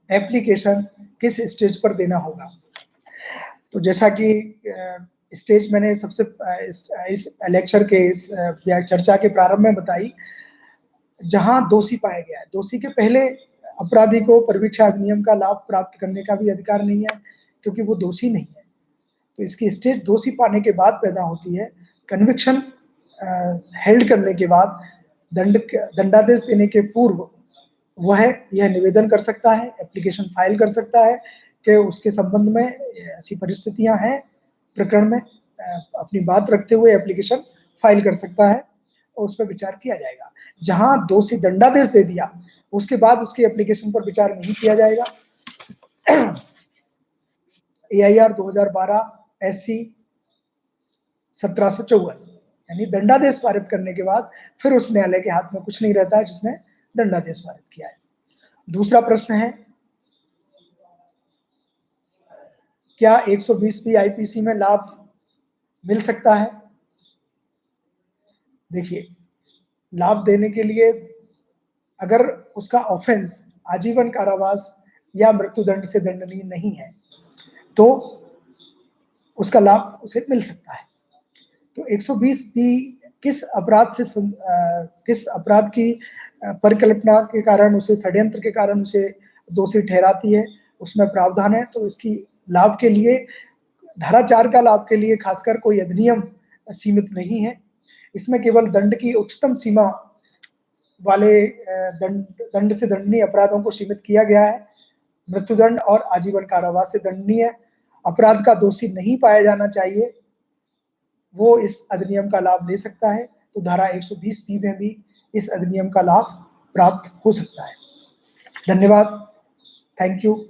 [SPEAKER 2] एप्लीकेशन किस स्टेज पर देना होगा। तो जैसा कि स्टेज मैंने सबसे इस लेक्चर के इस चर्चा के प्रारंभ में बताई, जहां दोषी पाया गया है, दोषी के पहले अपराधी को परिवीक्षा अधिनियम का लाभ प्राप्त करने का भी अधिकार नहीं है, क्योंकि वो दोषी नहीं है। तो इसकी स्टेज दोषी पाने के बाद पैदा होती है। कन्विक्शन हेल्ड करने के बाद दंडादेश देने के पूर्व वह यह निवेदन कर सकता है, एप्लीकेशन फाइल कर सकता है कि उसके संबंध में ऐसी परिस्थितियां हैं प्रकरण में, अपनी बात रखते हुए एप्लीकेशन फाइल कर सकता है और उस पर विचार किया जाएगा। जहां दोषी दंडादेश दे दिया उसके बाद उसकी एप्लीकेशन पर विचार नहीं किया जाएगा। AIR 2012 SC 1754, यानी दंडादेश पारित करने के बाद फिर उस न्यायालय के हाथ में कुछ नहीं रहता है जिसने दंडादेश पारित किया है। दूसरा प्रश्न है क्या 120 आईपीसी में लाभ मिल सकता है? देखिए, लाभ देने के लिए अगर उसका ऑफेंस आजीवन कारावास या मृत्युदंड से दंडनीय नहीं है, तो उसका लाभ उसे मिल सकता है। तो 120 बी किस अपराध की परिकल्पना के कारण, उसे षड्यंत्र के कारण उसे दोषी ठहराती है, उसमें प्रावधान है। तो इसकी लाभ के लिए, धारा 4 का लाभ के लिए खासकर कोई अधिनियम सीमित नहीं है। इसमें केवल दंड की उच्चतम सीमा वाले दंड से दंडनीय अपराधों को सीमित किया गया है। मृत्युदंड और आजीवन कारावास से दंडनीय अपराध का दोषी नहीं पाया जाना चाहिए, वो इस अधिनियम का लाभ ले सकता है। तो धारा 120 में भी इस अधिनियम का लाभ प्राप्त हो सकता है। धन्यवाद। Thank you.